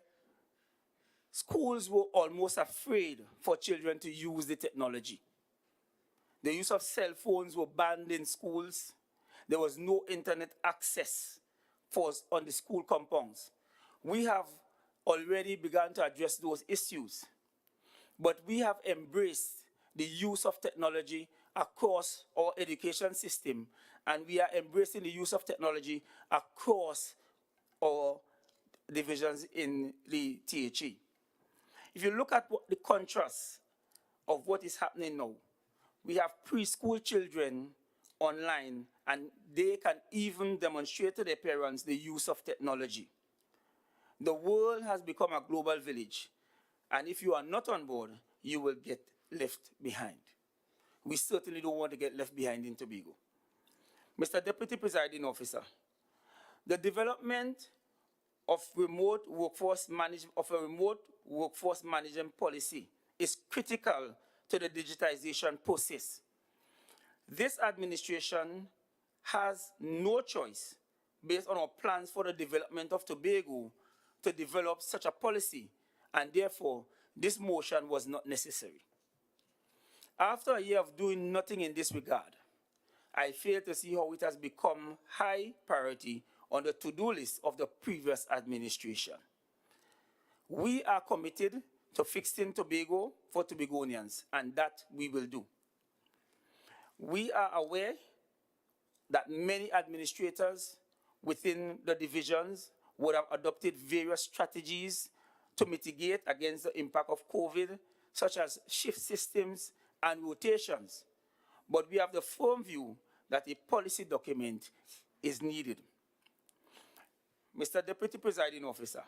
schools were almost afraid for children to use the technology. The use of cell phones were banned in schools. There was no internet access on the school compounds. We have already begun to address those issues, but we have embraced the use of technology across our education system, and we are embracing the use of technology across our divisions in the THE. If you look at the contrast of what is happening now, we have preschool children online, and they can even demonstrate to their parents the use of technology. The world has become a global village, and if you are not on board, you will get left behind. We certainly don't want to get left behind in Tobago. Mr. Deputy Presiding Officer, the development of a remote workforce management policy is critical to the digitization process. This administration has no choice, based on our plans for the development of Tobago, to develop such a policy, and therefore this motion was not necessary. After a year of doing nothing in this regard, I fail to see how it has become high priority on the to-do list of the previous administration. We are committed to fixing Tobago for Tobagonians, and that we will do. We are aware that many administrators within the divisions would have adopted various strategies to mitigate against the impact of COVID, such as shift systems and rotations. But we have the firm view that a policy document is needed. Mr. Deputy Presiding Officer,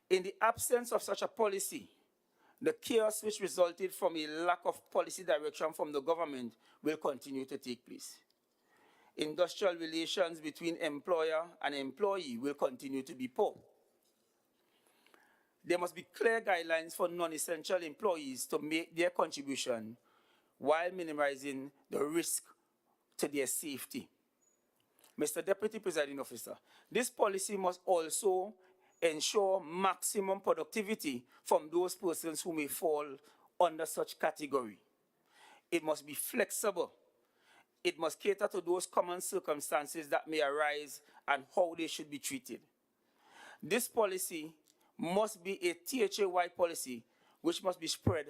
in the absence of such a policy, the chaos which resulted from a lack of policy direction from the government will continue to take place. Industrial relations between employer and employee will continue to be poor. There must be clear guidelines for non-essential employees to make their contribution while minimizing the risk to their safety. Mr. Deputy Presiding Officer, this policy must also ensure maximum productivity from those persons who may fall under such category. It must be flexible. It must cater to those common circumstances that may arise and how they should be treated. This policy must be a THA-wide policy which must be spread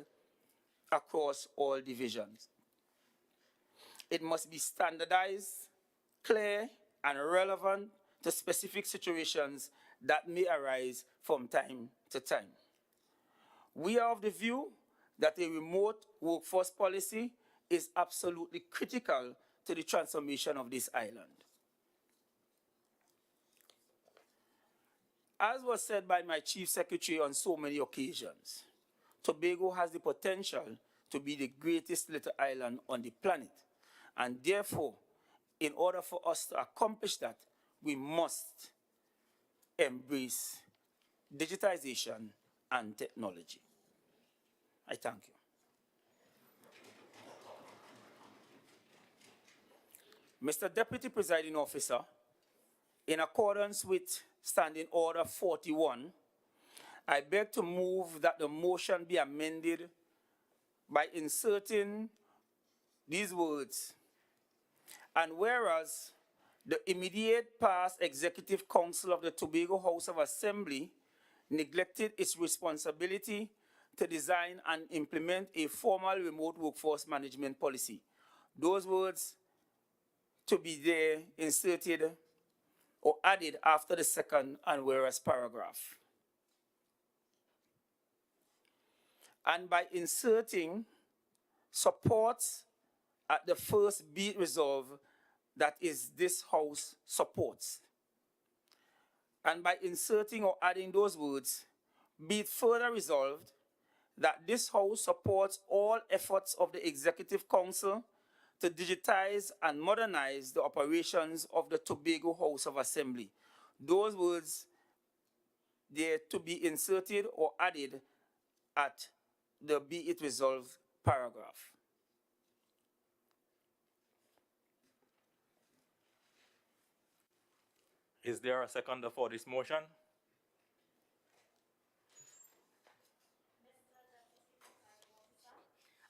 across all divisions. It must be standardized, clear, and relevant to specific situations that may arise from time to time. We are of the view that a remote workforce policy is absolutely critical to the transformation of this island. As was said by my Chief Secretary on so many occasions, Tobago has the potential to be the greatest little island on the planet. And therefore, in order for us to accomplish that, we must embrace digitization and technology. I thank you. Mr. Deputy Presiding Officer, in accordance with Standing Order 41, I beg to move that the motion be amended by inserting these words: and whereas The immediate past Executive Council of the Tobago House of Assembly neglected its responsibility to design and implement a formal remote workforce management policy. Those words to be there inserted or added after the second and whereas paragraph. And by inserting supports at the first be it resolved, that is, this House supports. And by inserting or adding those words, be it further resolved that this House supports all efforts of the Executive Council to digitize and modernize the operations of the Tobago House of Assembly. Those words, they're to be inserted or added at the be it resolved paragraph. Is there a seconder for this motion?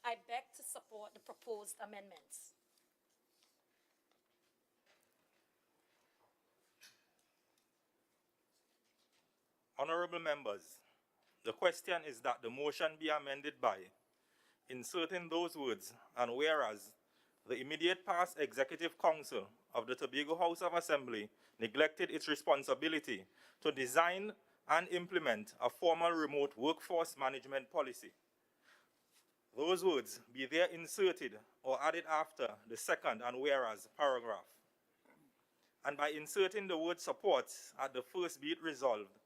I beg to support the proposed amendments. Honorable members, the question is that the motion be amended by inserting those words, and whereas the immediate past Executive Council of the Tobago House of Assembly neglected its responsibility to design and implement a formal remote workforce management policy. Those words be there inserted or added after the second and whereas paragraph. And by inserting the word supports at the first be it resolved,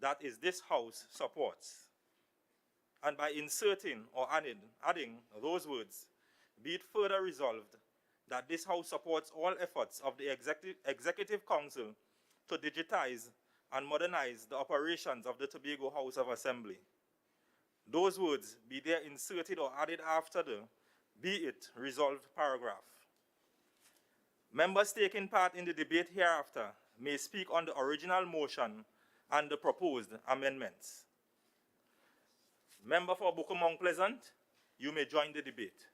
that is, this House supports. And by inserting or adding those words, be it further resolved that this House supports all efforts of the Executive Council to digitize and modernize the operations of the Tobago House of Assembly. Those words be there inserted or added after the be it resolved paragraph. Members taking part in the debate hereafter may speak on the original motion and the proposed amendments. Member for Bukom Mount Pleasant, you may join the debate.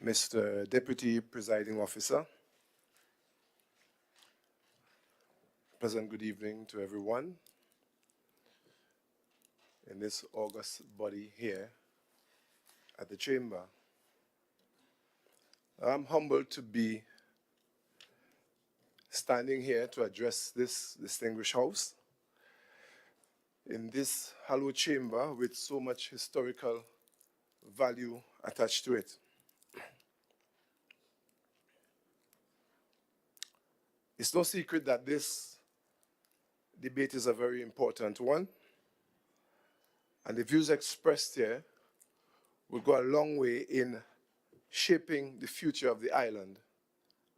Mr. Deputy Presiding Officer, pleasant good evening to everyone in this august body here at the Chamber. I'm humbled to be standing here to address this distinguished House in this hallowed chamber with so much historical value attached to it. It's no secret that this debate is a very important one, and the views expressed here will go a long way in shaping the future of the island.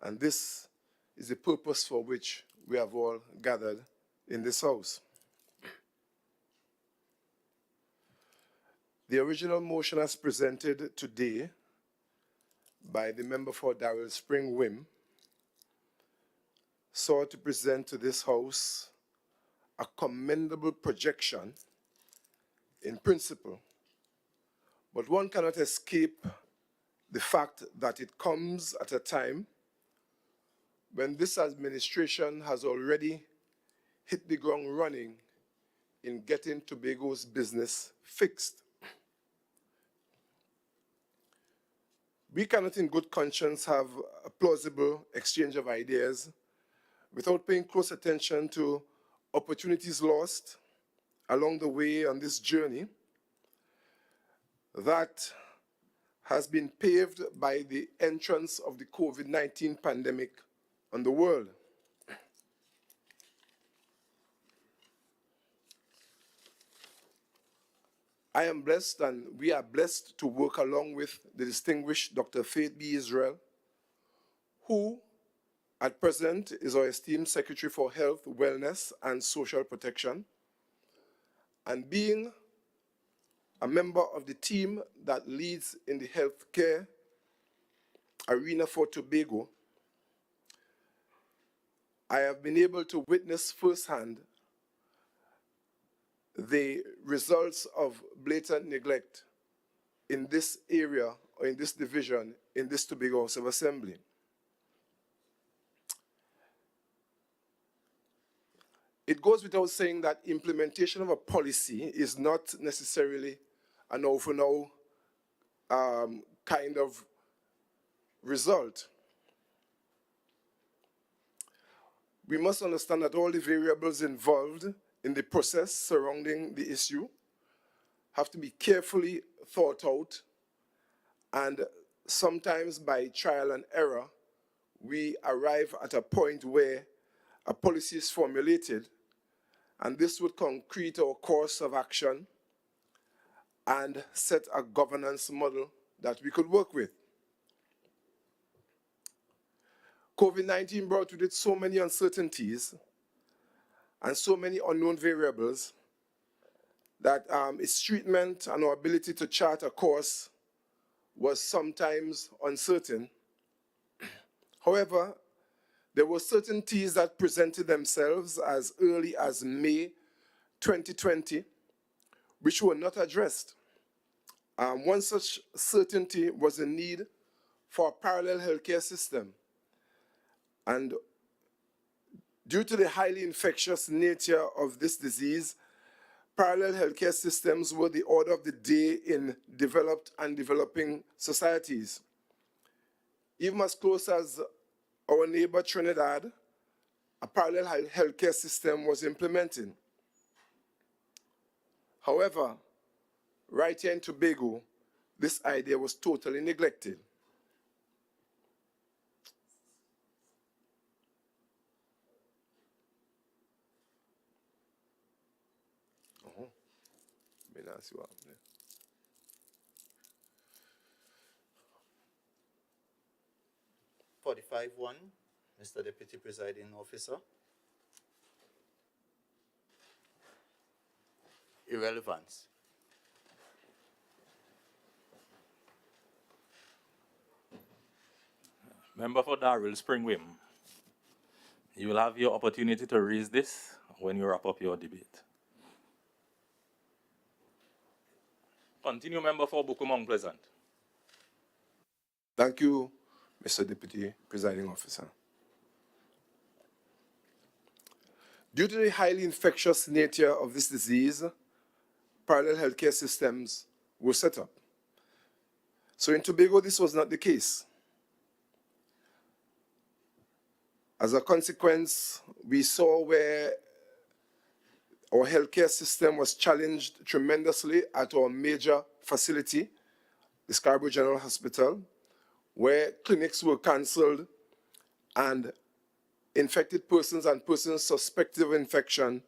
And this is the purpose for which we have all gathered in this House. The original motion as presented today by the member for Darrell Spring Wim sought to present to this House a commendable projection in principle, but one cannot escape the fact that it comes at a time when this administration has already hit the ground running in getting Tobago's business fixed. We cannot in good conscience have a plausible exchange of ideas without paying close attention to opportunities lost along the way on this journey that has been paved by the entrance of the COVID-19 pandemic on the world. I am blessed, and we are blessed to work along with the distinguished Dr. Faith B. Israel, who at present is our esteemed Secretary for Health, Wellness, and Social Protection, and being a member of the team that leads in the healthcare arena for Tobago, I have been able to witness firsthand the results of blatant neglect in this area or in this division, in this Tobago House of Assembly. It goes without saying that implementation of a policy is not necessarily an now-for-now kind of result. We must understand that all the variables involved in the process surrounding the issue have to be carefully thought out, and sometimes by trial and error, we arrive at a point where a policy is formulated, and this would concrete our course of action and set a governance model that we could work with. COVID-19 brought with it so many uncertainties and so many unknown variables that its treatment and our ability to chart a course was sometimes uncertain. However, there were certainties that presented themselves as early as May 2020, which were not addressed. One such certainty was the need for a parallel healthcare system. And due to the highly infectious nature of this disease, parallel healthcare systems were the order of the day in developed and developing societies. Even as close as our neighbor Trinidad, a parallel healthcare system was implemented. However, right here in Tobago, this idea was totally neglected. That's what I'm 45-1, Mr. Deputy Presiding Officer. Irrelevance. Member for Darrell Springwim, you will have your opportunity to raise this when you wrap up your debate. Continue, Member for Bukumong Pleasant. Thank you, Mr. Deputy Presiding Officer. Due to the highly infectious nature of this disease, parallel healthcare systems were set up. So in Tobago, this was not the case. As a consequence, we saw where our healthcare system was challenged tremendously at our major facility, the Scarborough General Hospital, where clinics were cancelled and infected persons and persons suspected of infection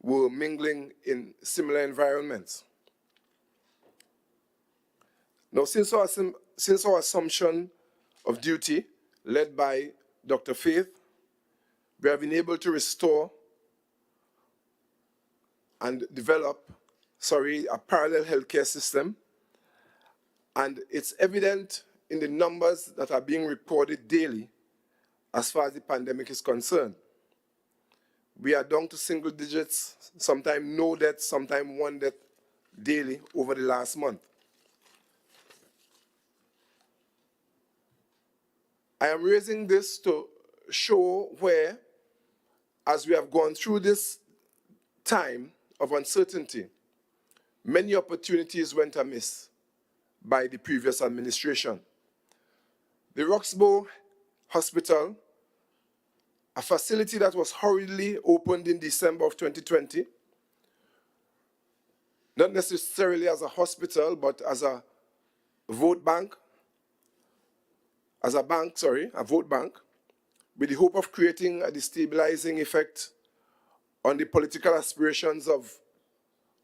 were mingling in similar environments. Now, since our assumption of duty, led by Dr. Faith, we have been able to restore and develop, a parallel healthcare system. And it's evident in the numbers that are being reported daily as far as the pandemic is concerned. We are down to single digits, sometimes no death, sometimes one death daily over the last month. I am raising this to show where, as we have gone through this time of uncertainty, many opportunities went amiss by the previous administration. The Roxbow Hospital, a facility that was hurriedly opened in December of 2020, not necessarily as a hospital, but as a vote bank, a vote bank, with the hope of creating a destabilizing effect on the political aspirations of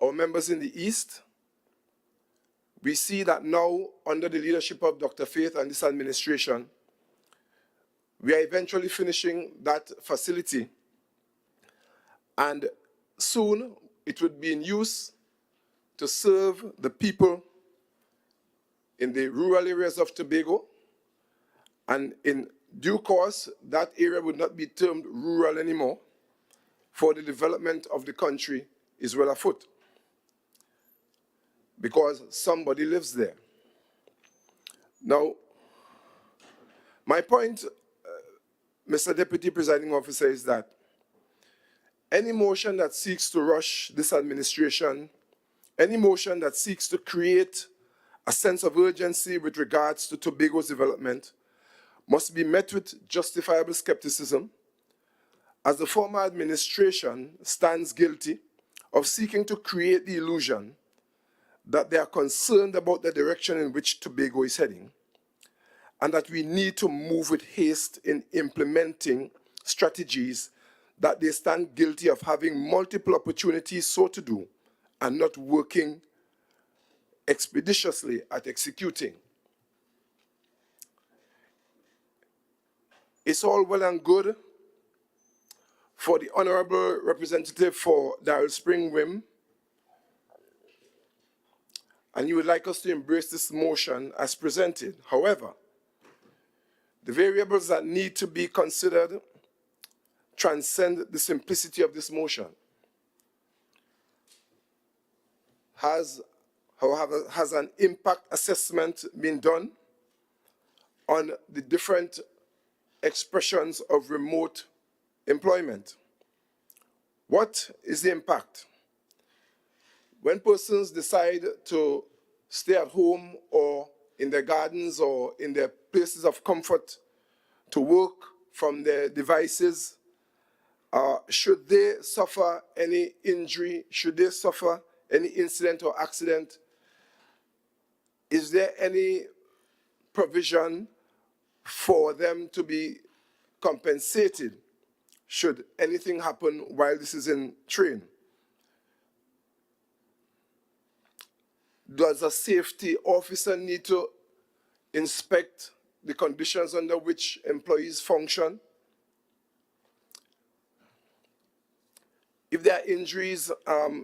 our members in the East. We see that now, under the leadership of Dr. Faith and this administration, we are eventually finishing that facility, and soon it would be in use to serve the people in the rural areas of Tobago, and in due course, that area would not be termed rural anymore, for the development of the country is well afoot, because somebody lives there. Now, my point, Mr. Deputy Presiding Officer, is that any motion that seeks to rush this administration, any motion that seeks to create a sense of urgency with regards to Tobago's development must be met with justifiable skepticism, as the former administration stands guilty of seeking to create the illusion that they are concerned about the direction in which Tobago is heading, and that we need to move with haste in implementing strategies that they stand guilty of having multiple opportunities so to do and not working expeditiously at executing. It's all well and good for the Honorable Representative for Darrell Spring Wim, and you would like us to embrace this motion as presented. However, the variables that need to be considered transcend the simplicity of this motion. Has an impact assessment been done on the different expressions of remote employment? What is the impact? When persons decide to stay at home or in their gardens or in their places of comfort to work from their devices, should they suffer any injury? Should they suffer any incident or accident? Is there any provision for them to be compensated should anything happen while this is in train? Does a safety officer need to inspect the conditions under which employees function? If there are injuries,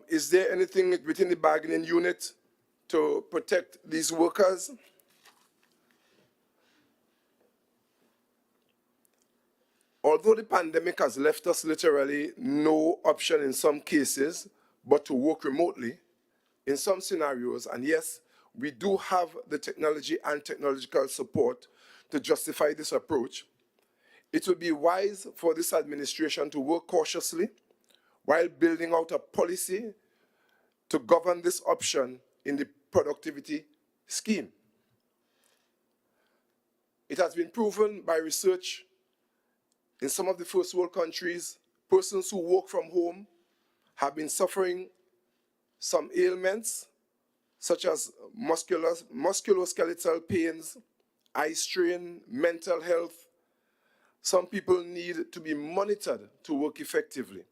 is there anything within the bargaining unit to protect these workers? Although the pandemic has left us literally no option in some cases but to work remotely in some scenarios, and yes, we do have the technology and technological support to justify this approach, it would be wise for this administration to work cautiously while building out a policy to govern this option in the productivity scheme. It has been proven by research in some of the first world countries, persons who work from home have been suffering some ailments, such as musculoskeletal pains, eye strain, mental health. Some people need to be monitored to work effectively.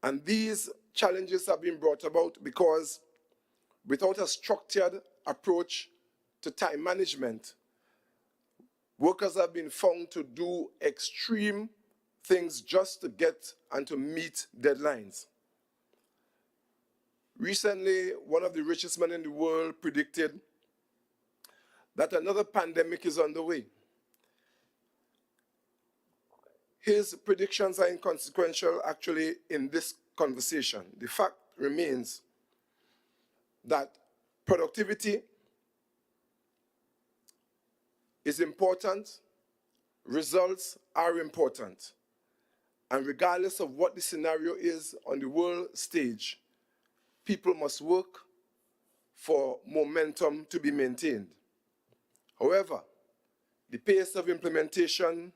And these challenges have been brought about because without a structured approach to time management, workers have been found to do extreme things just to get and to meet deadlines. Recently, one of the richest men in the world predicted that another pandemic is on the way. His predictions are inconsequential, actually, in this conversation. The fact remains that productivity is important, results are important, and regardless of what the scenario is on the world stage, people must work for momentum to be maintained. However, the pace of implementation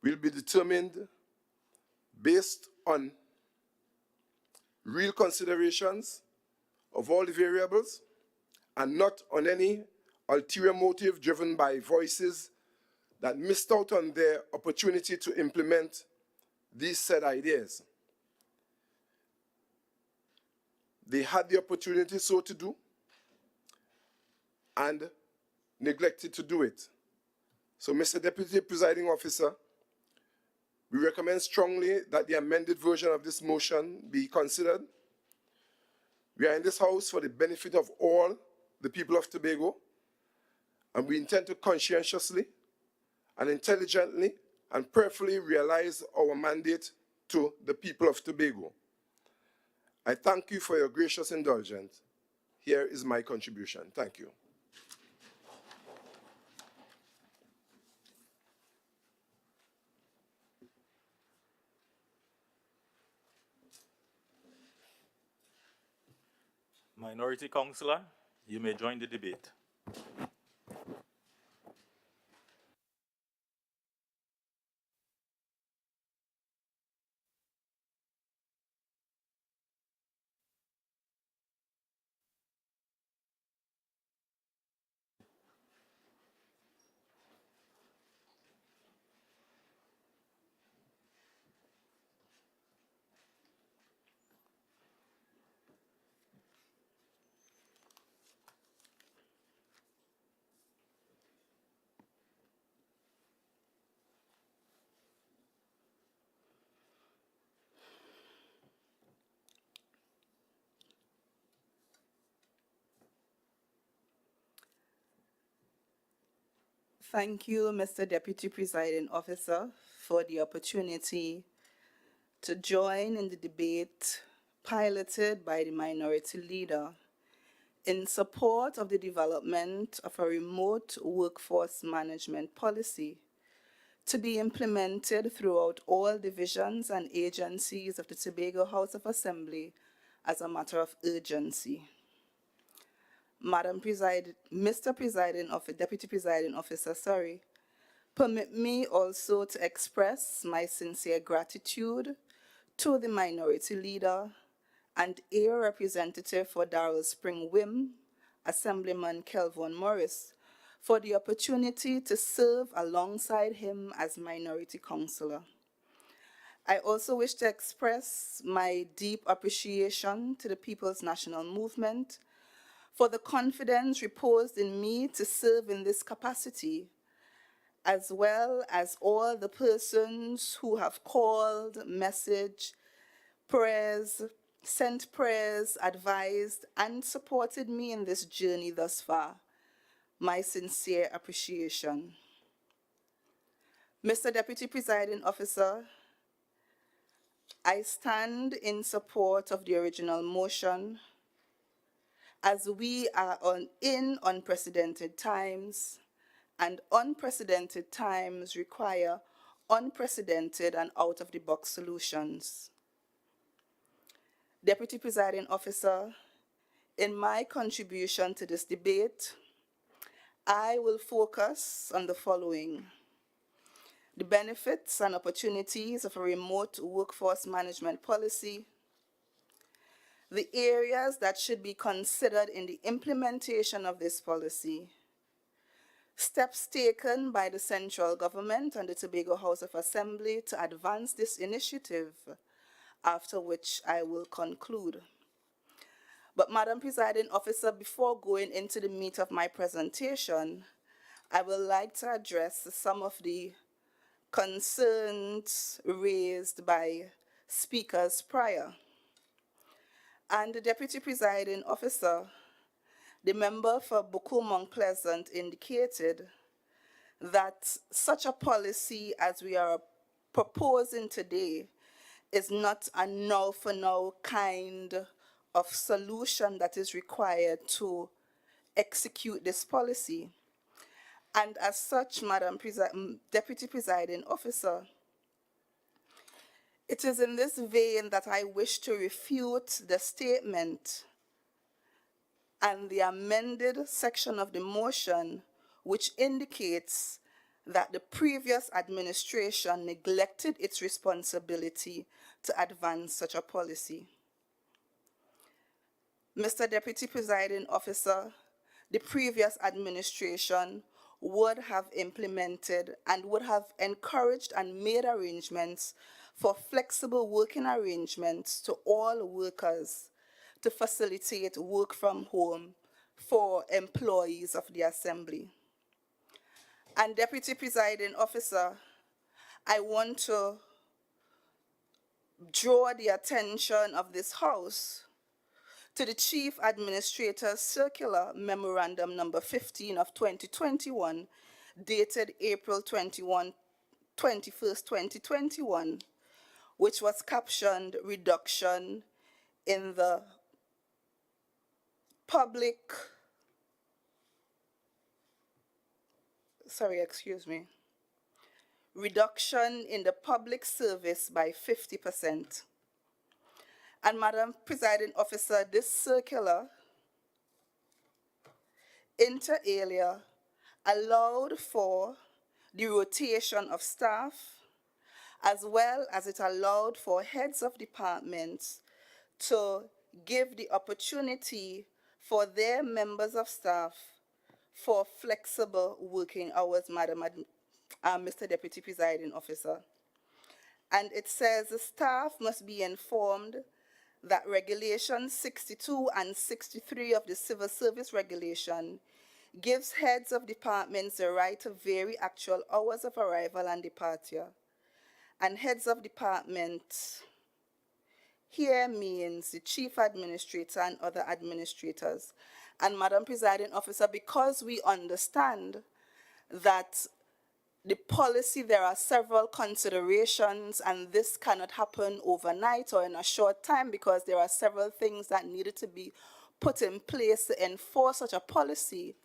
will be determined based on real considerations of all the variables and not on any ulterior motive driven by voices that missed out on their opportunity to implement these said ideas. They had the opportunity so to do and neglected to do it. So, Mr. Deputy Presiding Officer, we recommend strongly that the amended version of this motion be considered. We are in this House for the benefit of all the people of Tobago, and we intend to conscientiously and intelligently and prayerfully realize our mandate to the people of Tobago. I thank you for your gracious indulgence. Here is my contribution. Thank you. Minority Councillor, you may join the debate. Thank you, Mr. Deputy Presiding Officer, for the opportunity to join in the debate piloted by the Minority Leader in support of the development of a remote workforce management policy to be implemented throughout all divisions and agencies of the Tobago House of Assembly as a matter of urgency. Mr. Deputy Presiding Officer, permit me also to express my sincere gratitude to the Minority Leader and Air Representative for Darrell Spring Wim, Assemblyman Kelvin Morris, for the opportunity to serve alongside him as Minority Councillor. I also wish to express my deep appreciation to the People's National Movement for the confidence reposed in me to serve in this capacity, as well as all the persons who have called, messaged, sent prayers, advised, and supported me in this journey thus far. My sincere appreciation. Mr. Deputy Presiding Officer, I stand in support of the original motion as we are in unprecedented times, and unprecedented times require unprecedented and out-of-the-box solutions. Deputy Presiding Officer, in my contribution to this debate, I will focus on the following: the benefits and opportunities of a remote workforce management policy, the areas that should be considered in the implementation of this policy, steps taken by the central government and the Tobago House of Assembly to advance this initiative, after which I will conclude. But Madam Presiding Officer, before going into the meat of my presentation, I would like to address some of the concerns raised by speakers prior. And the Deputy Presiding Officer, the member for Buku Mount Pleasant, indicated that such a policy as we are proposing today is not a now-for-now kind of solution that is required to execute this policy. And as such, Madam Deputy Presiding Officer, it is in this vein that I wish to refute the statement and the amended section of the motion which indicates that the previous administration neglected its responsibility to advance such a policy. Mr. Deputy Presiding Officer, the previous administration would have implemented and would have encouraged and made arrangements for flexible working arrangements to all workers to facilitate work from home for employees of the Assembly. And Deputy Presiding Officer, I want to draw the attention of this House to the Chief Administrator's Circular Memorandum number 15 of 2021, dated April 21st, 2021, which was captioned Reduction in the Public, Reduction in the Public Service by 50%. And Madam Presiding Officer, this circular, inter alia, allowed for the rotation of staff, as well as it allowed for heads of departments to give the opportunity for their members of staff for flexible working hours, Mr. Deputy Presiding Officer. And it says the staff must be informed that Regulations 62 and 63 of the Civil Service Regulation gives heads of departments the right to vary actual hours of arrival and departure. And heads of department here means the Chief Administrator and other administrators. And Madam Presiding Officer, because we understand that the policy, there are several considerations, and this cannot happen overnight or in a short time because there are several things that needed to be put in place to enforce such a policy.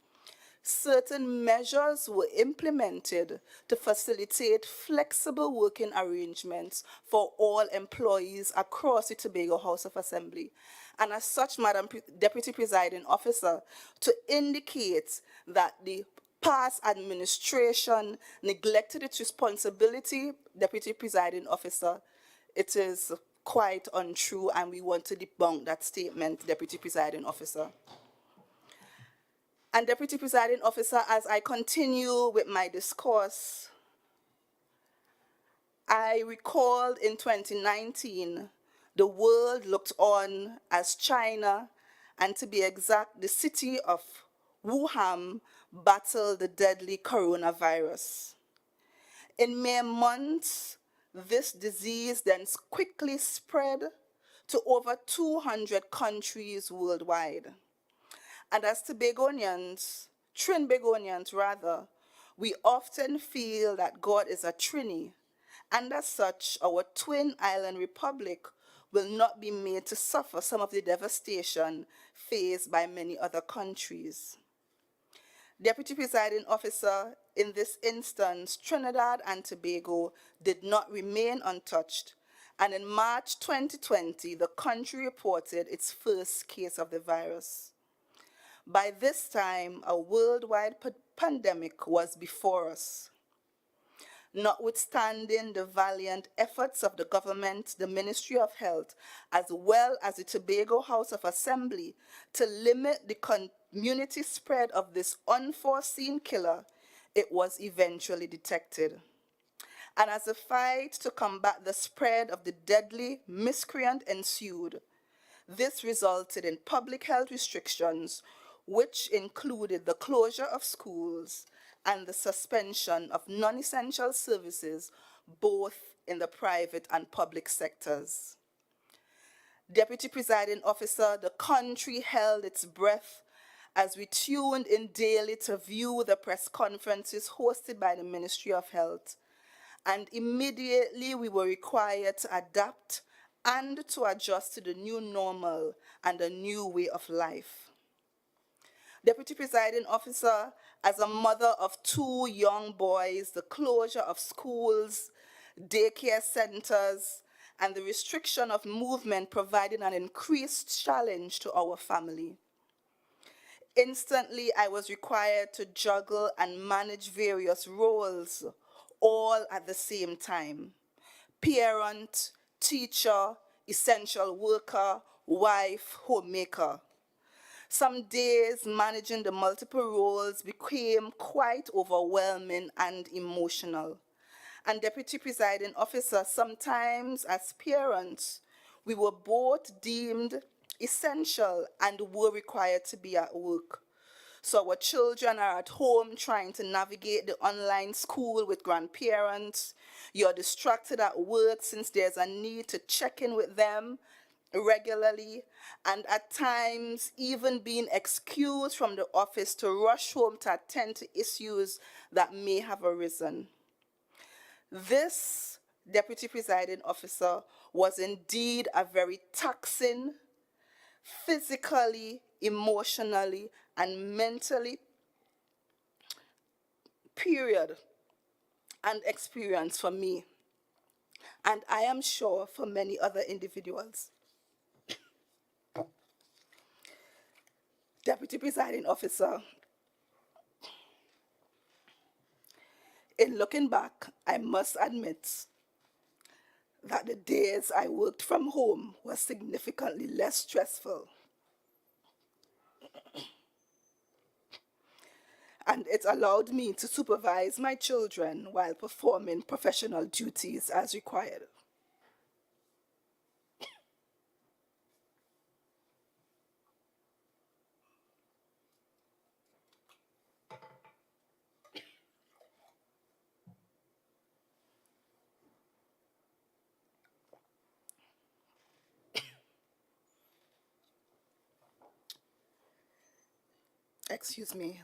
Certain measures were implemented to facilitate flexible working arrangements for all employees across the Tobago House of Assembly. And as such, Madam Deputy Presiding Officer, to indicate that the past administration neglected its responsibility, Deputy Presiding Officer, it is quite untrue, and we want to debunk that statement, Deputy Presiding Officer. And Deputy Presiding Officer, as I continue with my discourse, I recalled in 2019, the world looked on as China, and to be exact, the city of Wuhan battled the deadly coronavirus. In mere months, this disease then quickly spread to over 200 countries worldwide. And as Trinbagonians, we often feel that God is a Trini, and as such, our twin island republic will not be made to suffer some of the devastation faced by many other countries. Deputy Presiding Officer, in this instance, Trinidad and Tobago did not remain untouched, and in March 2020, the country reported its first case of the virus. By this time, a worldwide pandemic was before us. Notwithstanding the valiant efforts of the government, the Ministry of Health, as well as the Tobago House of Assembly to limit the community spread of this unforeseen killer, it was eventually detected. And as the fight to combat the spread of the deadly miscreant ensued, this resulted in public health restrictions, which included the closure of schools and the suspension of non-essential services, both in the private and public sectors. Deputy Presiding Officer, the country held its breath as we tuned in daily to view the press conferences hosted by the Ministry of Health. And immediately we were required to adapt and to adjust to the new normal and a new way of life. Deputy Presiding Officer, as a mother of 2 young boys, the closure of schools, daycare centers, and the restriction of movement provided an increased challenge to our family. Instantly, I was required to juggle and manage various roles, all at the same time: parent, teacher, essential worker, wife, homemaker. Some days managing the multiple roles became quite overwhelming and emotional. And Deputy Presiding Officer, sometimes as parents, we were both deemed essential and were required to be at work. So our children are at home trying to navigate the online school with grandparents. You're distracted at work since there's a need to check in with them regularly, and at times even being excused from the office to rush home to attend to issues that may have arisen. This Deputy Presiding Officer was indeed a very taxing, physically, emotionally, and mentally period and experience for me, and I am sure for many other individuals. Deputy Presiding Officer, in looking back, I must admit that the days I worked from home were significantly less stressful. And it allowed me to supervise my children while performing professional duties as required. Excuse me.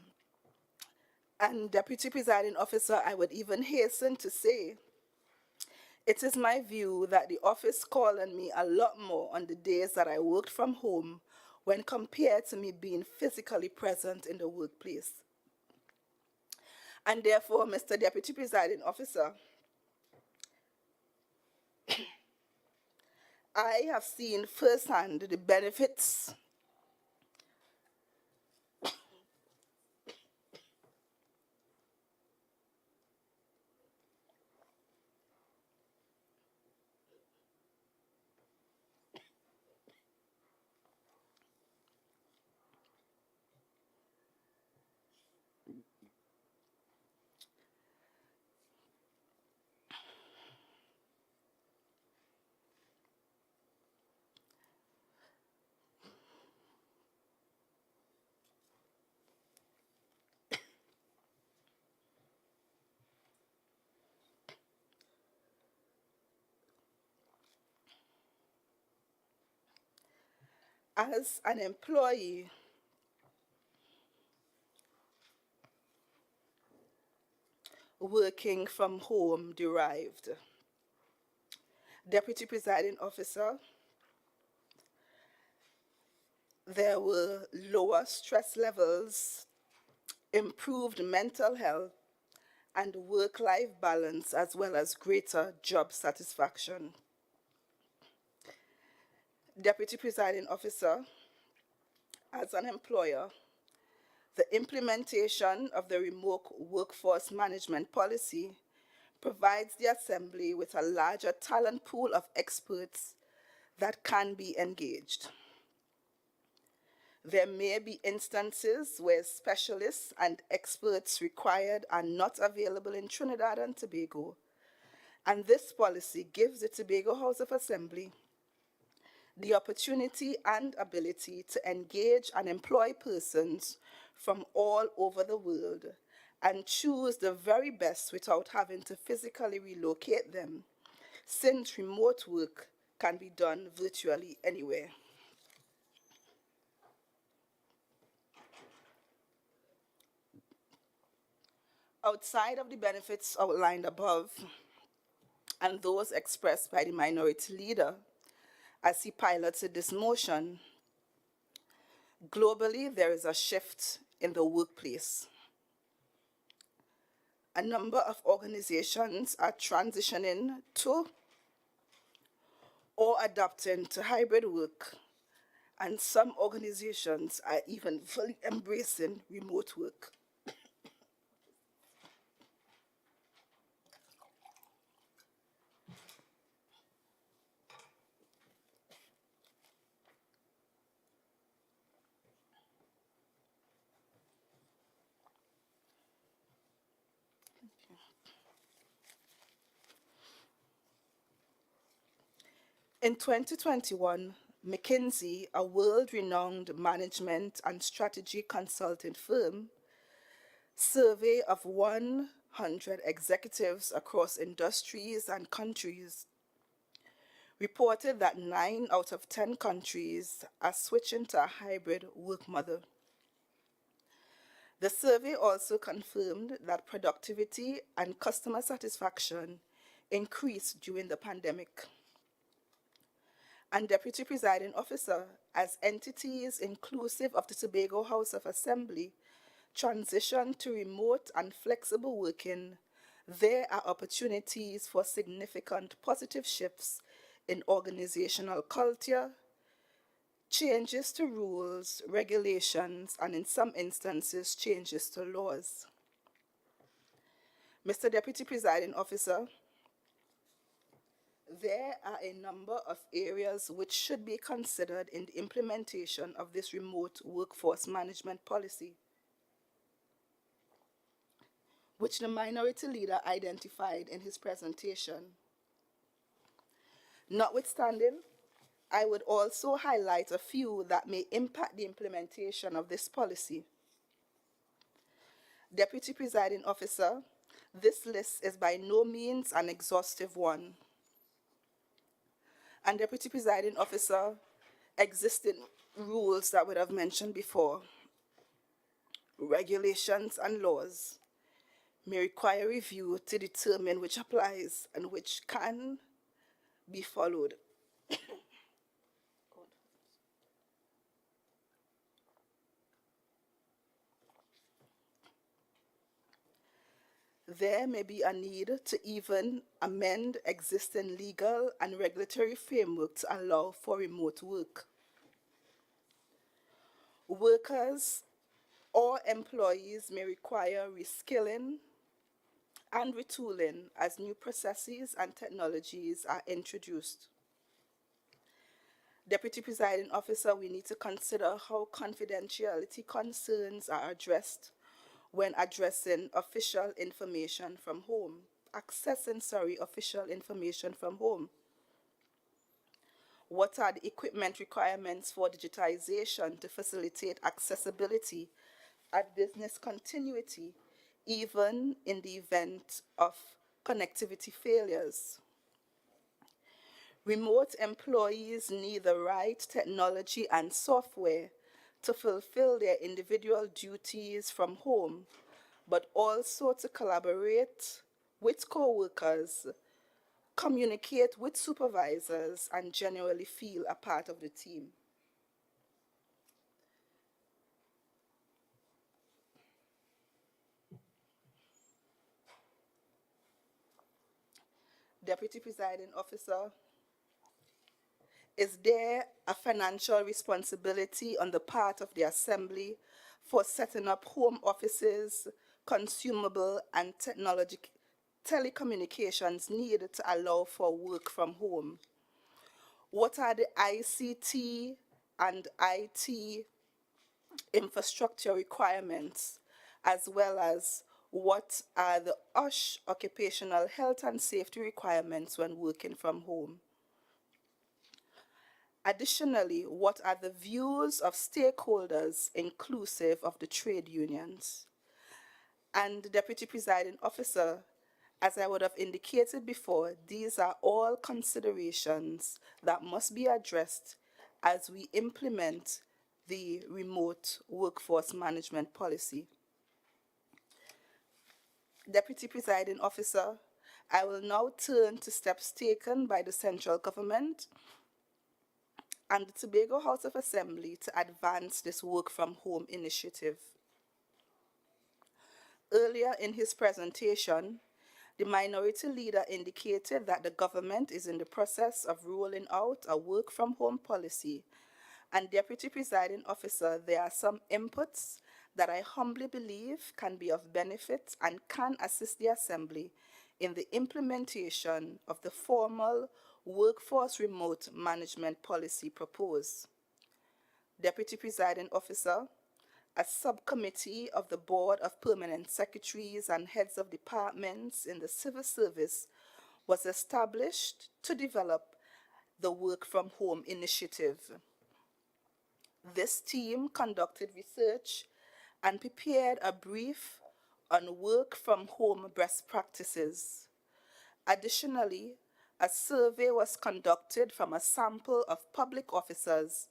And Deputy Presiding Officer, I would even hasten to say, it is my view that the office called on me a lot more on the days that I worked from home when compared to me being physically present in the workplace. And therefore, Mr. Deputy Presiding Officer, I have seen firsthand the benefits as an employee working from home derived. Deputy Presiding Officer, there were lower stress levels, improved mental health, and work-life balance, as well as greater job satisfaction. Deputy Presiding Officer, as an employer, the implementation of the remote workforce management policy provides the Assembly with a larger talent pool of experts that can be engaged. There may be instances where specialists and experts required are not available in Trinidad and Tobago, and this policy gives the Tobago House of Assembly the opportunity and ability to engage and employ persons from all over the world and choose the very best without having to physically relocate them, since remote work can be done virtually anywhere. Outside of the benefits outlined above and those expressed by the minority leader as he piloted this motion, globally there is a shift in the workplace. A number of organizations are transitioning to or adapting to hybrid work, and some organizations are even fully embracing remote work. In 2021, McKinsey, a world-renowned management and strategy consulting firm, survey of 100 executives across industries and countries reported that 9 out of 10 countries are switching to a hybrid work model. The survey also confirmed that productivity and customer satisfaction increased during the pandemic. And Deputy Presiding Officer, as entities inclusive of the Tobago House of Assembly transition to remote and flexible working, there are opportunities for significant positive shifts in organizational culture, changes to rules, regulations, and in some instances, changes to laws. Mr. Deputy Presiding Officer, there are a number of areas which should be considered in the implementation of this remote workforce management policy, which the Minority Leader identified in his presentation. Notwithstanding, I would also highlight a few that may impact the implementation of this policy. Deputy Presiding Officer, this list is by no means an exhaustive one. And Deputy Presiding Officer, existing rules that we have mentioned before, regulations and laws may require review to determine which applies and which can be followed. There may be a need to even amend existing legal and regulatory framework to allow for remote work. Workers or employees may require reskilling and retooling as new processes and technologies are introduced. Deputy Presiding Officer, we need to consider how confidentiality concerns are addressed when addressing official information from home, accessing official information from home. What are the equipment requirements for digitization to facilitate accessibility and business continuity, even in the event of connectivity failures? Remote employees need the right technology and software to fulfill their individual duties from home, but also to collaborate with co-workers, communicate with supervisors, and generally feel a part of the team. Deputy Presiding Officer, is there a financial responsibility on the part of the Assembly for setting up home offices, consumable and telecommunications needed to allow for work from home? What are the ICT and IT infrastructure requirements, as well as what are the OSH, occupational health and safety requirements when working from home? Additionally, what are the views of stakeholders, inclusive of the trade unions? And Deputy Presiding Officer, as I would have indicated before, these are all considerations that must be addressed as we implement the remote workforce management policy. Deputy Presiding Officer, I will now turn to steps taken by the central government and the Tobago House of Assembly to advance this work from home initiative. Earlier in his presentation, the Minority Leader indicated that the government is in the process of rolling out a work from home policy. And Deputy Presiding Officer, there are some inputs that I humbly believe can be of benefit and can assist the Assembly in the implementation of the formal workforce remote management policy proposed. Deputy Presiding Officer, a subcommittee of the Board of Permanent Secretaries and Heads of Departments in the Civil Service was established to develop the Work from Home initiative. This team conducted research and prepared a brief on work from home best practices. Additionally, a survey was conducted from a sample of public officers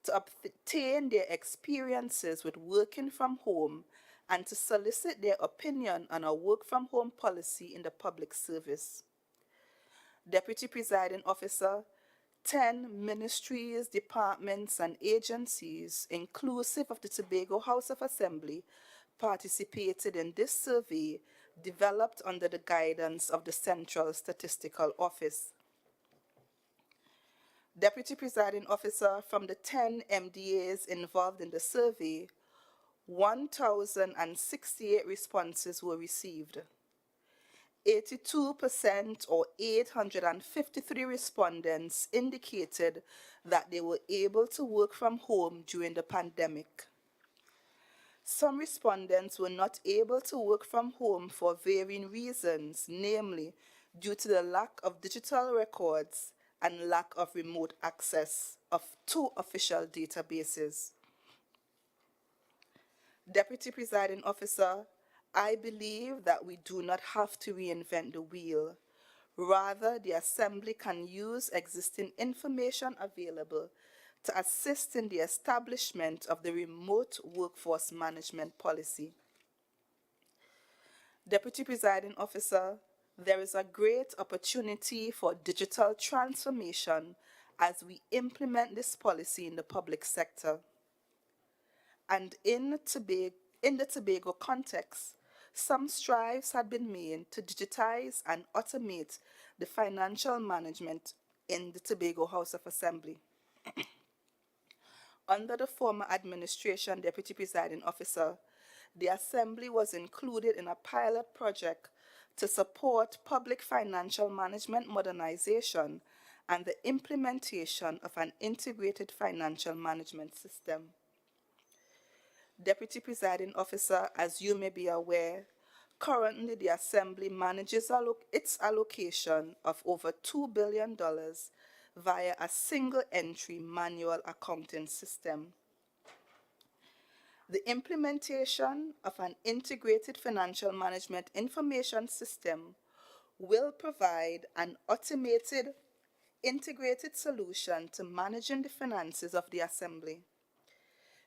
to obtain their experiences with working from home and to solicit their opinion on a work from home policy in the public service. Deputy Presiding Officer, 10 ministries, departments, and agencies, inclusive of the Tobago House of Assembly, participated in this survey developed under the guidance of the Central Statistical Office. Deputy Presiding Officer, from the 10 MDAs involved in the survey, 1,068 responses were received. 82% or 853 respondents indicated that they were able to work from home during the pandemic. Some respondents were not able to work from home for varying reasons, namely due to the lack of digital records and lack of remote access to official databases. Deputy Presiding Officer, I believe that we do not have to reinvent the wheel. Rather, the Assembly can use existing information available to assist in the establishment of the remote workforce management policy. Deputy Presiding Officer, there is a great opportunity for digital transformation as we implement this policy in the public sector. And in the Tobago context, some strides had been made to digitize and automate the financial management in the Tobago House of Assembly. Under the former administration, Deputy Presiding Officer, the Assembly was included in a pilot project to support public financial management modernization and the implementation of an integrated financial management system. Deputy Presiding Officer, as you may be aware, currently the Assembly manages its allocation of over $2 billion via a single entry manual accounting system. The implementation of an integrated financial management information system will provide an automated, integrated solution to managing the finances of the Assembly.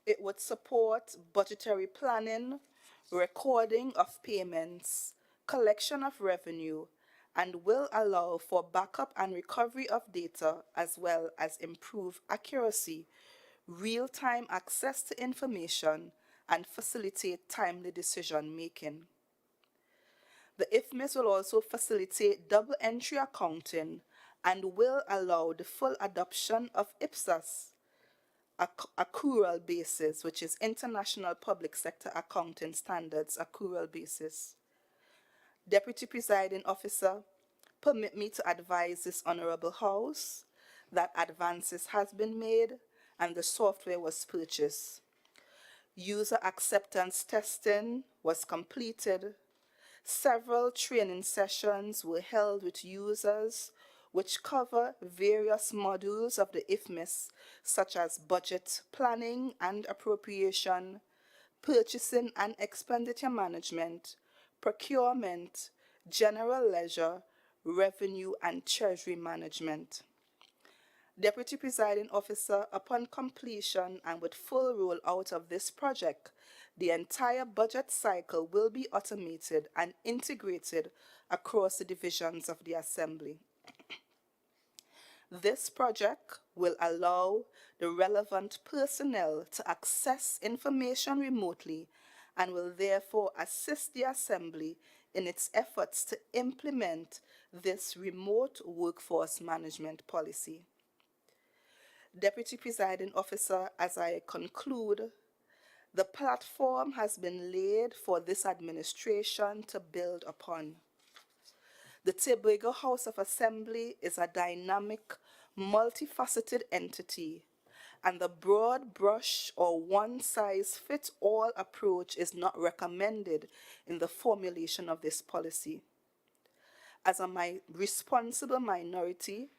It would support budgetary planning, recording of payments, collection of revenue, and will allow for backup and recovery of data as well as improve accuracy, real-time access to information, and facilitate timely decision-making. The IFMIS will also facilitate double entry accounting and will allow the full adoption of IPSAS, accrual basis, which is International Public Sector Accounting Standards accrual basis. Deputy Presiding Officer, permit me to advise this Honorable House that advances has been made and the software was purchased. User acceptance testing was completed. Several training sessions were held with users which cover various modules of the IFMIS, such as budget planning and appropriation, purchasing and expenditure management, procurement, general ledger, revenue, and treasury management. Deputy Presiding Officer, upon completion and with full rollout of this project, the entire budget cycle will be automated and integrated across the divisions of the Assembly. This project will allow the relevant personnel to access information remotely and will therefore assist the Assembly in its efforts to implement this remote workforce management policy. Deputy Presiding Officer, as I conclude, the platform has been laid for this administration to build upon. The Tobago House of Assembly is a dynamic, multifaceted entity, and the broad brush or one-size-fits-all approach is not recommended in the formulation of this policy. As a responsible minority,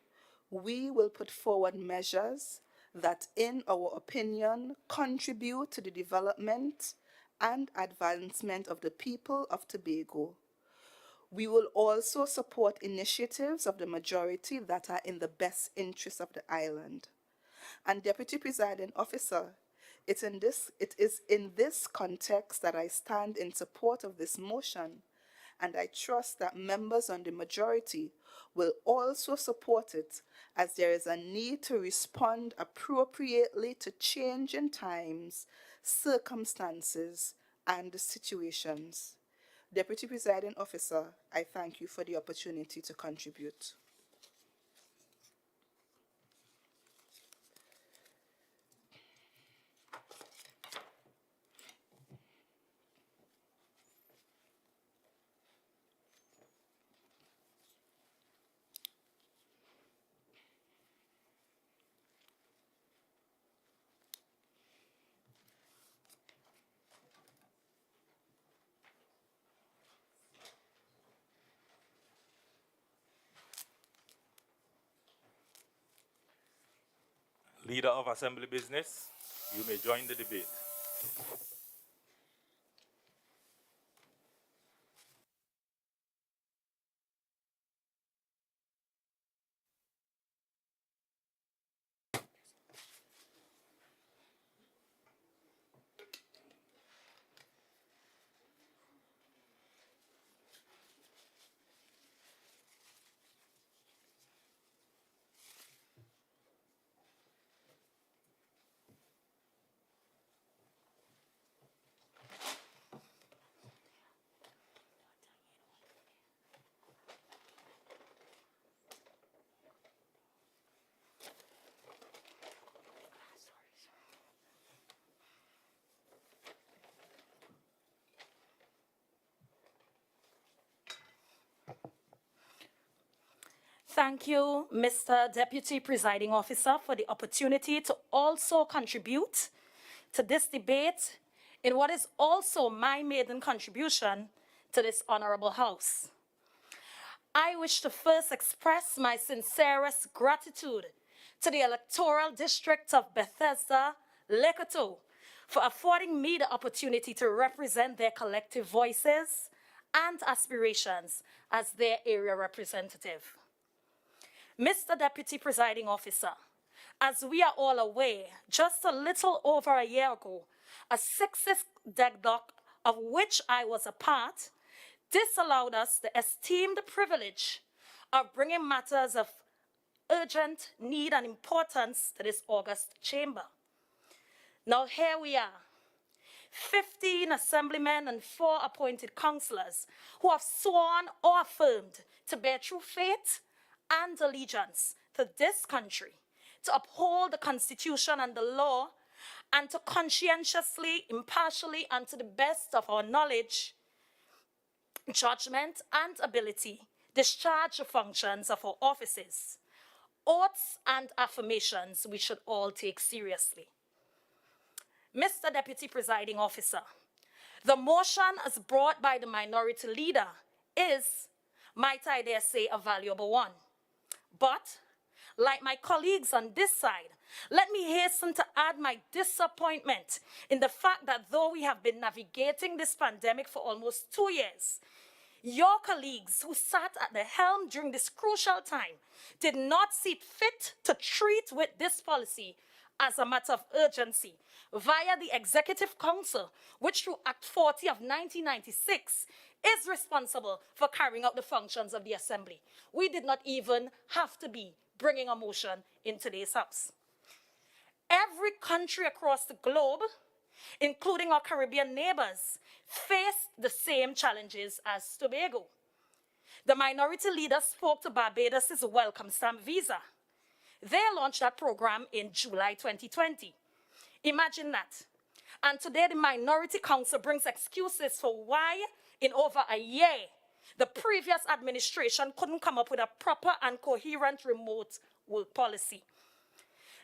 we will put forward measures that, in our opinion, contribute to the development and advancement of the people of Tobago. We will also support initiatives of the majority that are in the best interest of the island. And Deputy Presiding Officer, it is in this context that I stand in support of this motion, and I trust that members on the majority will also support it, as there is a need to respond appropriately to changing times, circumstances, and situations. Deputy Presiding Officer, I thank you for the opportunity to contribute. Leader of Assembly Business, you may join the debate. Thank you, Mr. Deputy Presiding Officer, for the opportunity to also contribute to this debate in what is also my maiden contribution to this honorable House. I wish to first express my sincerest gratitude to the electoral district of Bethesda, Lekoto, for affording me the opportunity to represent their collective voices and aspirations as their area representative. Mr. Deputy Presiding Officer, as we are all aware, just a little over a year ago, a sexist deadlock of which I was a part disallowed us the esteemed privilege of bringing matters of urgent need and importance to this august chamber. Now here we are, 15 assemblymen and 4 appointed councillors who have sworn or affirmed to bear true faith and allegiance to this country, to uphold the Constitution and the law, and to conscientiously, impartially, and to the best of our knowledge, judgment, and ability, discharge the functions of our offices. Oaths and affirmations we should all take seriously. Mr. Deputy Presiding Officer, the motion as brought by the minority leader is, might I dare say, a valuable one. But, like my colleagues on this side, let me hasten to add my disappointment in the fact that though we have been navigating this pandemic for almost 2 years, your colleagues who sat at the helm during this crucial time did not see fit to treat with this policy as a matter of urgency via the Executive Council, which through Act 40 of 1996 is responsible for carrying out the functions of the Assembly. We did not even have to be bringing a motion in today's House. Every country across the globe, including our Caribbean neighbors, faced the same challenges as Tobago. The minority leader spoke to Barbados' welcome stamp visa. They launched that program in July 2020. Imagine that. And today the Minority Council brings excuses for why, in over a year, the previous administration couldn't come up with a proper and coherent remote work policy.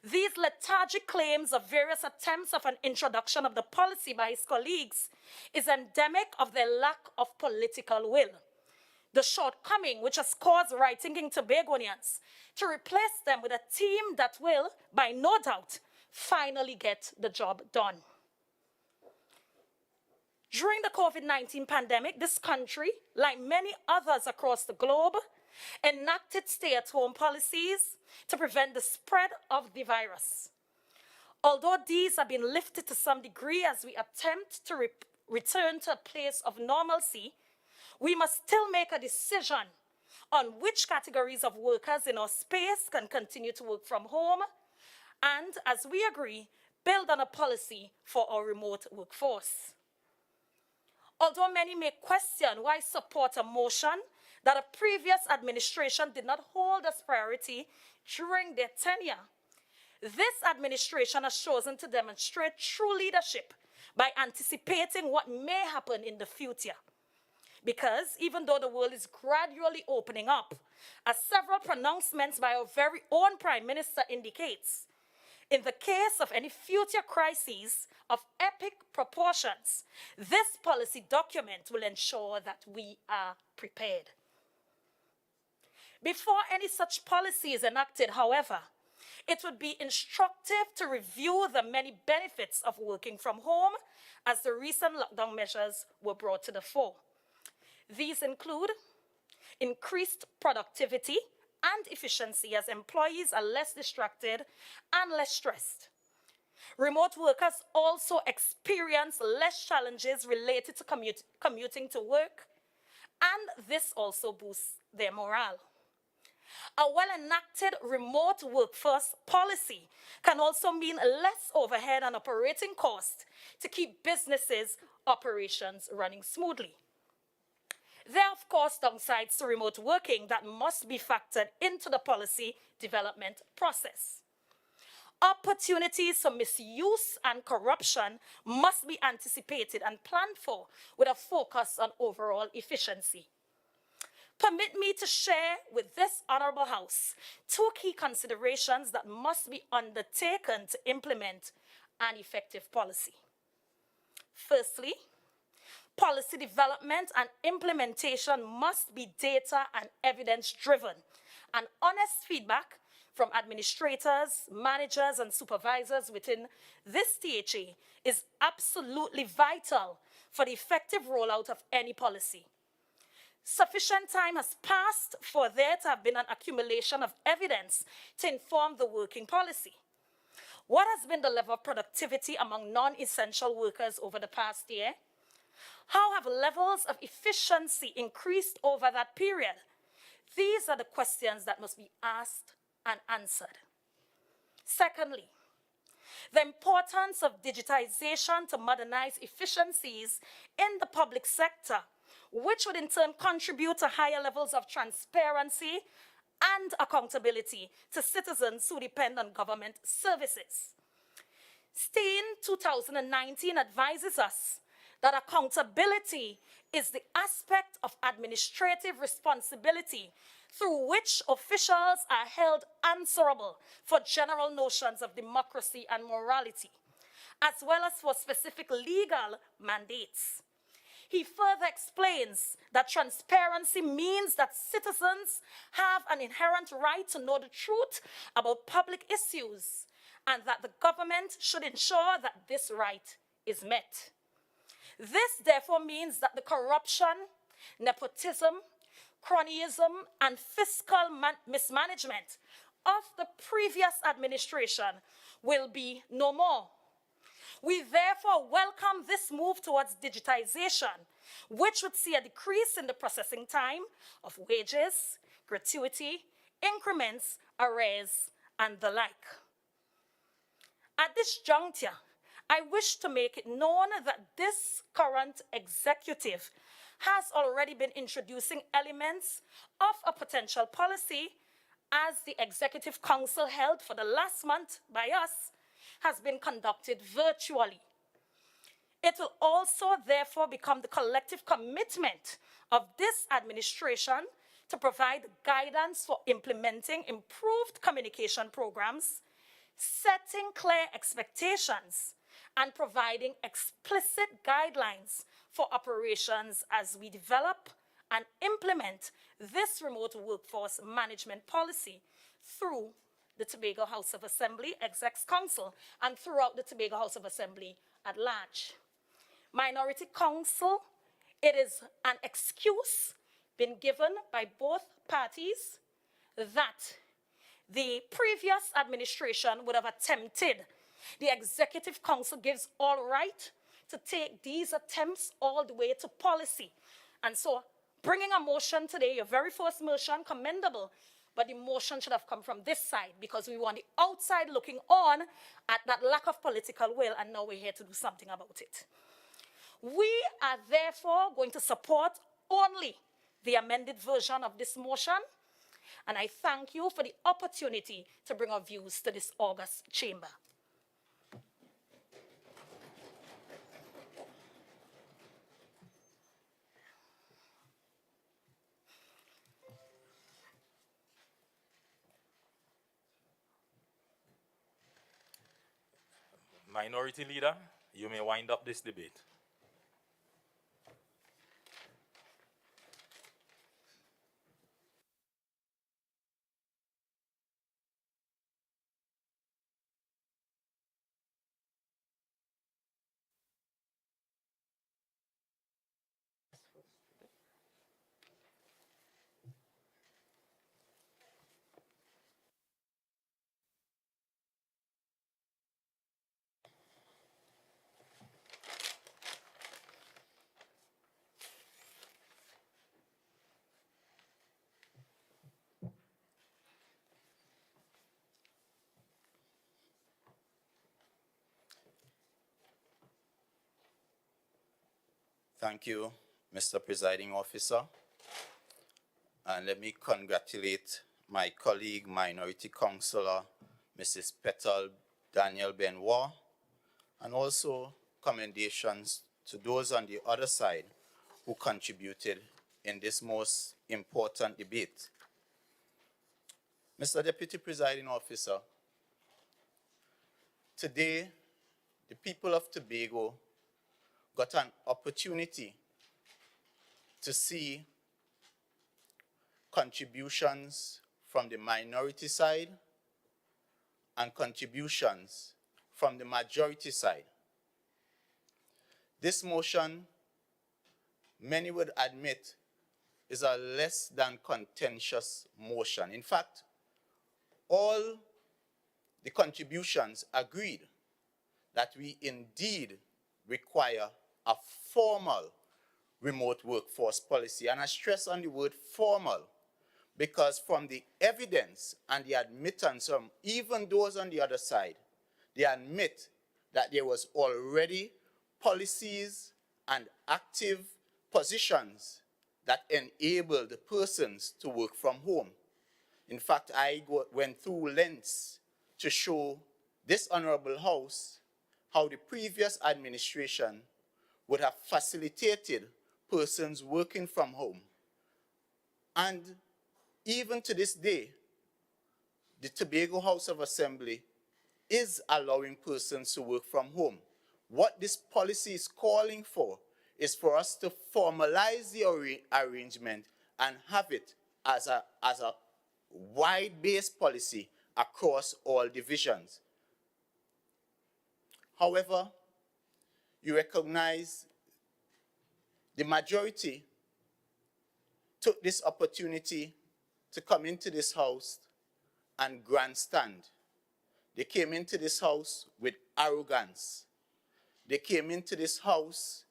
These lethargic claims of various attempts of an introduction of the policy by his colleagues is endemic of their lack of political will. the shortcoming which has caused right-thinking Tobagonians, to replace them with a team that will, by no doubt, finally get the job done. During the COVID-19 pandemic, this country, like many others across the globe, enacted stay-at-home policies to prevent the spread of the virus. Although these have been lifted to some degree as we attempt to return to a place of normalcy, we must still make a decision on which categories of workers in our space can continue to work from home, and, as we agree, build on a policy for our remote workforce. Although many may question why support a motion that a previous administration did not hold as priority during their tenure, this administration has chosen to demonstrate true leadership by anticipating what may happen in the future. Because even though the world is gradually opening up, as several pronouncements by our very own Prime Minister indicates, in the case of any future crises of epic proportions, this policy document will ensure that we are prepared. Before any such policy is enacted, however, it would be instructive to review the many benefits of working from home as the recent lockdown measures were brought to the fore. These include increased productivity and efficiency as employees are less distracted and less stressed. Remote workers also experience less challenges related to commuting to work, and this also boosts their morale. A well-enacted remote workforce policy can also mean less overhead and operating costs to keep businesses' operations running smoothly. There are, of course, downsides to remote working that must be factored into the policy development process. Opportunities for misuse and corruption must be anticipated and planned for with a focus on overall efficiency. Permit me to share with this Honorable House 2 key considerations that must be undertaken to implement an effective policy. Firstly, policy development and implementation must be data and evidence-driven, and honest feedback from administrators, managers, and supervisors within this THA is absolutely vital for the effective rollout of any policy. Sufficient time has passed for there to have been an accumulation of evidence to inform the working policy. What has been the level of productivity among non-essential workers over the past year? How have levels of efficiency increased over that period? These are the questions that must be asked and answered. Secondly, the importance of digitization to modernize efficiencies in the public sector, which would in turn contribute to higher levels of transparency and accountability to citizens who depend on government services. Steen 2019 advises us that accountability is the aspect of administrative responsibility through which officials are held answerable for general notions of democracy and morality, as well as for specific legal mandates. He further explains that transparency means that citizens have an inherent right to know the truth about public issues, and that the government should ensure that this right is met. This therefore means that the corruption, nepotism, cronyism, and fiscal mismanagement of the previous administration will be no more. We therefore welcome this move towards digitization, which would see a decrease in the processing time of wages, gratuity, increments, arrears, and the like. At this juncture, I wish to make it known that this current executive has already been introducing elements of a potential policy, as the Executive Council held for the last month by us has been conducted virtually. It will also therefore become the collective commitment of this administration to provide guidance for implementing improved communication programs, setting clear expectations, and providing explicit guidelines for operations as we develop and implement this remote workforce management policy through the Tobago House of Assembly, Execs Council, and throughout the Tobago House of Assembly at large. Minority Council, it is an excuse been given by both parties that the previous administration would have attempted. The Executive Council gives all right to take these attempts all the way to policy. And so bringing a motion today, your very first motion, commendable, but the motion should have come from this side because we want the outside looking on at that lack of political will, and now we're here to do something about it. We are therefore going to support only the amended version of this motion, and I thank you for the opportunity to bring our views to this August chamber. Minority Leader, you may wind up this debate. Thank you, Mr. Presiding Officer. And let me congratulate my colleague, Minority Councillor, Mrs. Petal Daniel Benoit, and also commendations to those on the other side who contributed in this most important debate. Mr. Deputy Presiding Officer, today, the people of Tobago got an opportunity to see contributions from the minority side and contributions from the majority side. This motion, many would admit, is a less than contentious motion. In fact, all the contributions agreed that we indeed require a formal remote workforce policy. And I stress on the word formal because from the evidence and the admittance from even those on the other side, they admit that there was already policies and active positions that enabled persons to work from home. In fact, I went through lengths to show this Honorable House how the previous administration would have facilitated persons working from home. And even to this day, the Tobago House of Assembly is allowing persons to work from home. What this policy is calling for is for us to formalize the arrangement and have it as a wide-based policy across all divisions. However, you recognize the majority took this opportunity to come into this house and grandstand. They came into this house with arrogance. They came into this house,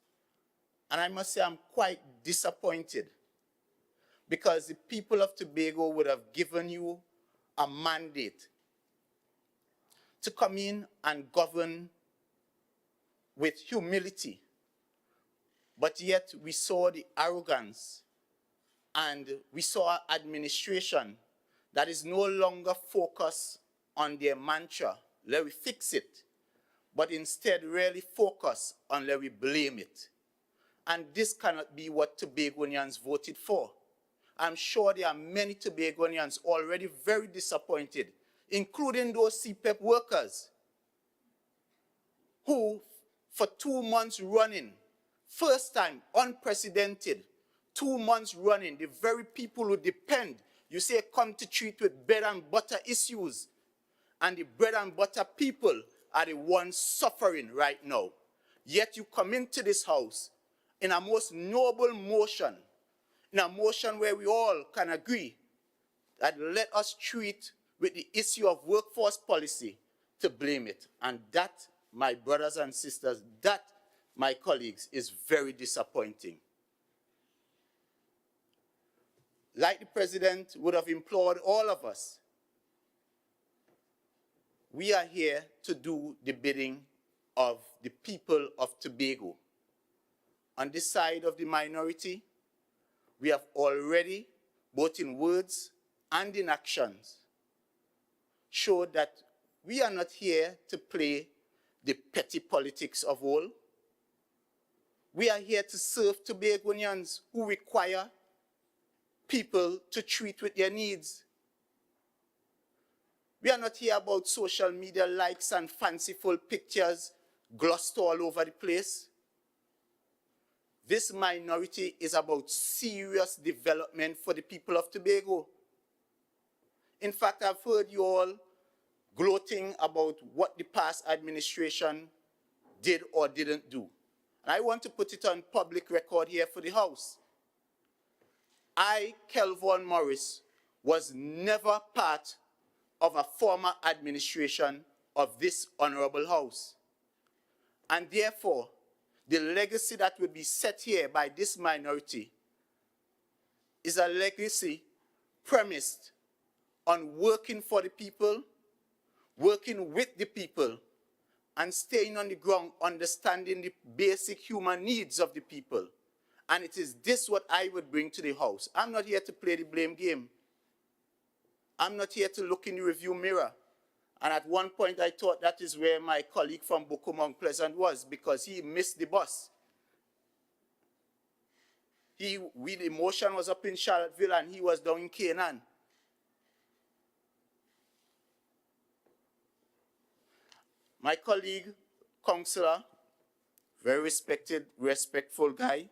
and I must say I'm quite disappointed because the people of Tobago would have given you a mandate to come in and govern with humility. But yet we saw the arrogance and we saw an administration that is no longer focused on their mantra, let me fix it, but instead really focus on let me blame it. And this cannot be what Tobagonians voted for. I'm sure there are many Tobagonians already very disappointed, including those CPEP workers who, for 2 months running, first time, unprecedented, 2 months running, the very people who depend, you say come to treat with bread and butter issues. And the bread and butter people are the ones suffering right now. Yet you come into this house in a most noble motion, in a motion where we all can agree that let us treat with the issue of workforce policy to blame it. And that, my brothers and sisters, that, my colleagues, is very disappointing. Like the president would have implored all of us, we are here to do the bidding of the people of Tobago. On this side of the minority, we have already, both in words and in actions, showed that we are not here to play the petty politics of old. We are here to serve Tobagoans who require people to treat with their needs. We are not here about social media likes and fanciful pictures glossed all over the place. This minority is about serious development for the people of Tobago. In fact, I've heard you all gloating about what the past administration did or didn't do. And I want to put it on public record here for the House. I, Kelvon Morris, was never part of a former administration of this honorable House. And therefore, the legacy that will be set here by this minority is a legacy premised on working for the people, working with the people, and staying on the ground, understanding the basic human needs of the people. And it is this what I would bring to the House. I'm not here to play the blame game. I'm not here to look in the review mirror. And at one point I thought that is where my colleague from Boko Mount Pleasant was, because he missed the bus. The motion was up in Charlottesville and he was down in Canaan. My colleague, councillor, very respected, respectful guy,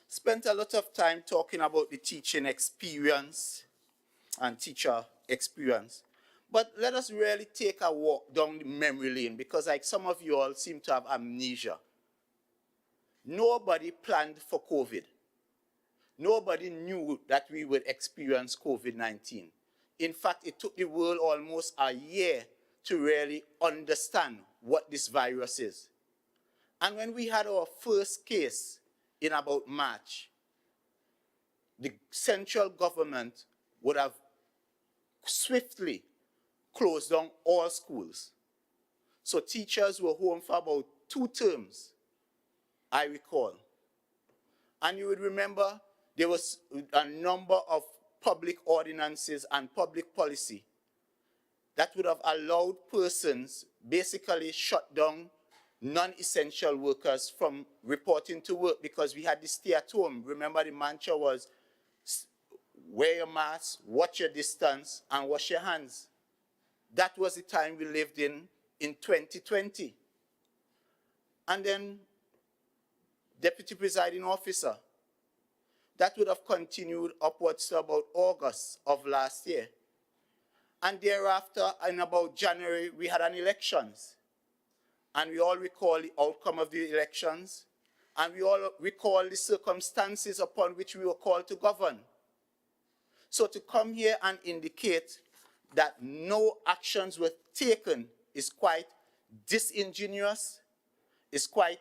spent a lot of time talking about the teaching experience and teacher experience. But let us really take a walk down the memory lane, because like some of you all seem to have amnesia. Nobody planned for COVID. Nobody knew that we would experience COVID-19. In fact, it took the world almost a year to really understand what this virus is. And when we had our first case in about March, the central government would have swiftly closed down all schools. So teachers were home for about 2 terms, I recall. And you would remember there was a number of public ordinances and public policy that would have allowed persons basically shut down non-essential workers from reporting to work, because we had to stay at home. Remember, the mantra was wear your mask, watch your distance, and wash your hands. That was the time we lived in 2020. And then, Deputy Presiding Officer, that would have continued upwards to about August of last year. And thereafter, in about January, we had an elections. And we all recall the outcome of the elections. And we all recall the circumstances upon which we were called to govern. So to come here and indicate that no actions were taken is quite disingenuous, is quite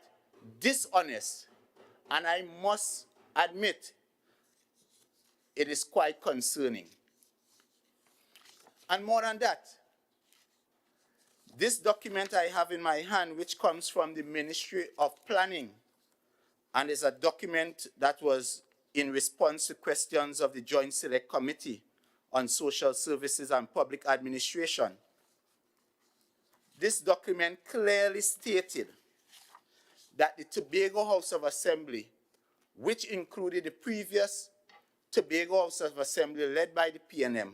dishonest. And I must admit, it is quite concerning. And more than that, this document I have in my hand, which comes from the Ministry of Planning, and is a document that was in response to questions of the Joint Select Committee on Social Services and Public Administration. This document clearly stated that the Tobago House of Assembly, which included the previous Tobago House of Assembly led by the PNM,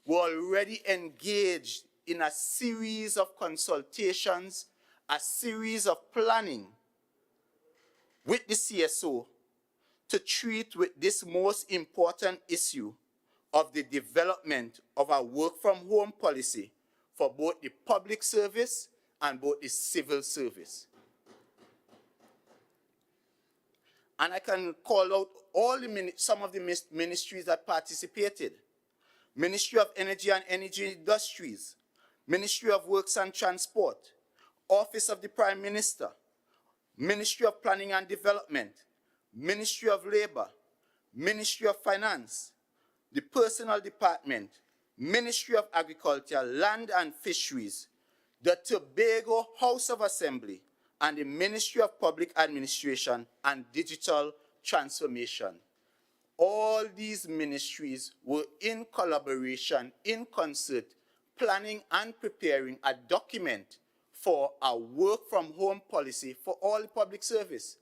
were already engaged in a series of consultations, a series of planning with the CSO to treat with this most important issue of the development of a work-from-home policy for both the public service and both the civil service. And I can call out some of the ministries that participated. Ministry of Energy and Energy Industries, Ministry of Works and Transport, Office of the Prime Minister, Ministry of Planning and Development, Ministry of Labor, Ministry of Finance, the Personnel Department, Ministry of Agriculture, Land and Fisheries, the Tobago House of Assembly, and the Ministry of Public Administration and Digital Transformation. All these ministries were in collaboration, in concert, planning and preparing a document for a work-from-home policy for all the public service.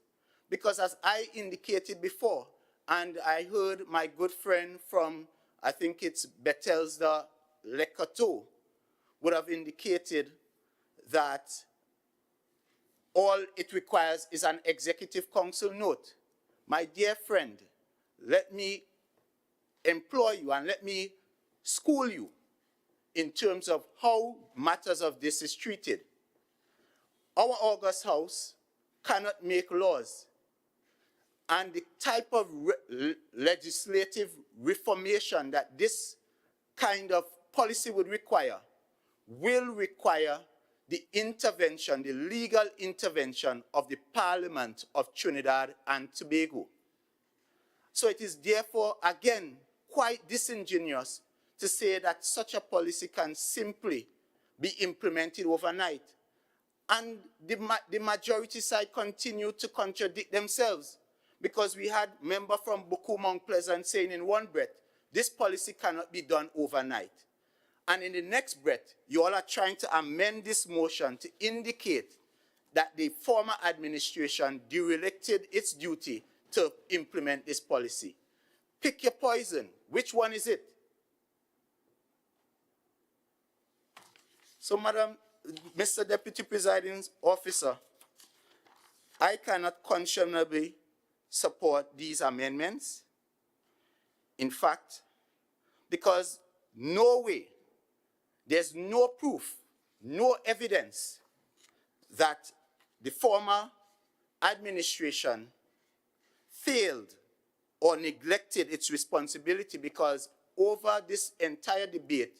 Because as I indicated before, and I heard my good friend from, I think it's Bethesda Lekoto, would have indicated that all it requires is an executive council note. My dear friend, let me employ you and let me school you in terms of how matters of this is treated. Our August House cannot make laws, and the type of legislative reformation that this kind of policy would require will require the intervention, the legal intervention of the Parliament of Trinidad and Tobago. So it is therefore, again, quite disingenuous to say that such a policy can simply be implemented overnight. And the majority side continue to contradict themselves, because we had a member from Buku Mount Pleasant saying in one breath, this policy cannot be done overnight. And in the next breath, you all are trying to amend this motion to indicate that the former administration derelicted its duty to implement this policy. Pick your poison. Which one is it? So, Madam, Mr. Deputy Presiding Officer, I cannot conscionably support these amendments. In fact, because no way, there's no proof, no evidence that the former administration failed or neglected its responsibility, because over this entire debate,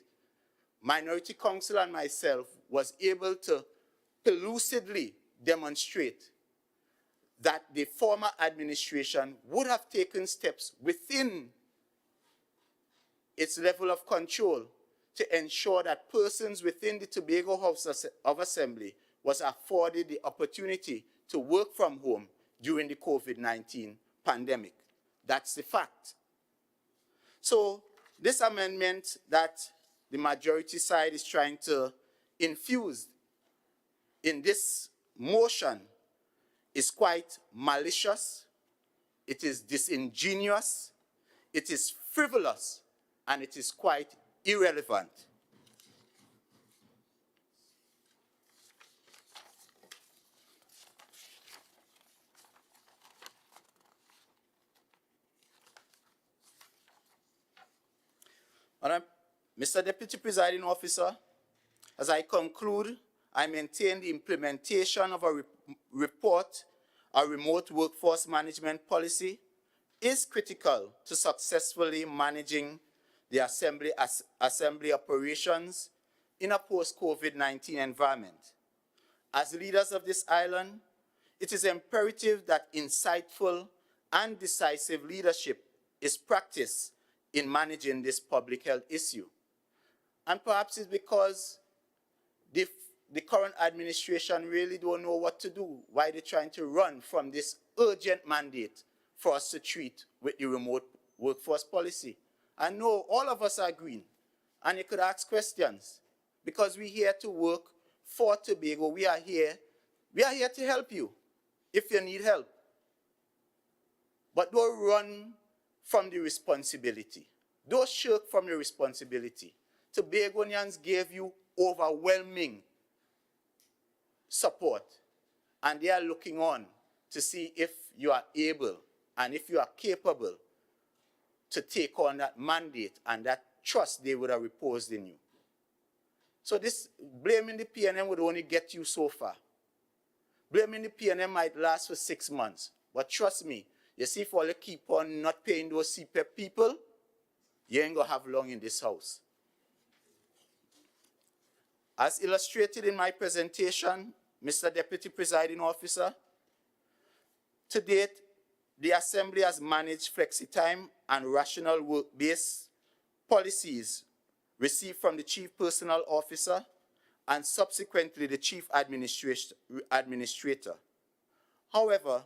Minority Council and myself was able to lucidly demonstrate that the former administration would have taken steps within its level of control to ensure that persons within the Tobago House of Assembly was afforded the opportunity to work from home during the COVID-19 pandemic. That's the fact. So this amendment that the majority side is trying to infuse in this motion is quite malicious, it is disingenuous, it is frivolous, and it is quite irrelevant. Mr. Deputy Presiding Officer, as I conclude, I maintain the implementation of a report, a remote workforce management policy, is critical to successfully managing the assembly operations in a post-COVID-19 environment. As leaders of this island, it is imperative that insightful and decisive leadership is practiced in managing this public health issue. And perhaps it's because the current administration really don't know what to do, why they're trying to run from this urgent mandate for us to treat with the remote workforce policy. I know all of us are green, and you could ask questions, because we're here to work for Tobago. We are here to help you if you need help. But don't run from the responsibility. Don't shirk from your responsibility. Tobagonians gave you overwhelming support, and they are looking on to see if you are able and if you are capable to take on that mandate and that trust they would have reposed in you. So this blaming the PNM would only get you so far. Blaming the PNM might last for 6 months, but trust me, you see, if all you keep on not paying those CPEP people, you ain't gonna have long in this house. As illustrated in my presentation, Mr. Deputy Presiding Officer, to date, the Assembly has managed flexi-time and rational work-based policies received from the Chief Personnel Officer and subsequently the Chief Administrator. However,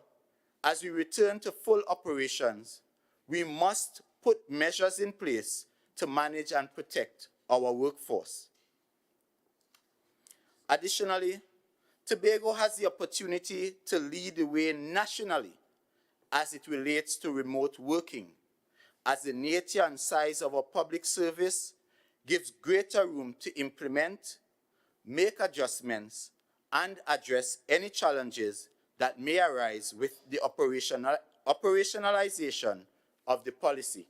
as we return to full operations, we must put measures in place to manage and protect our workforce. Additionally, Tobago has the opportunity to lead the way nationally as it relates to remote working, as the nature and size of our public service gives greater room to implement, make adjustments, and address any challenges that may arise with the operationalization of the policy.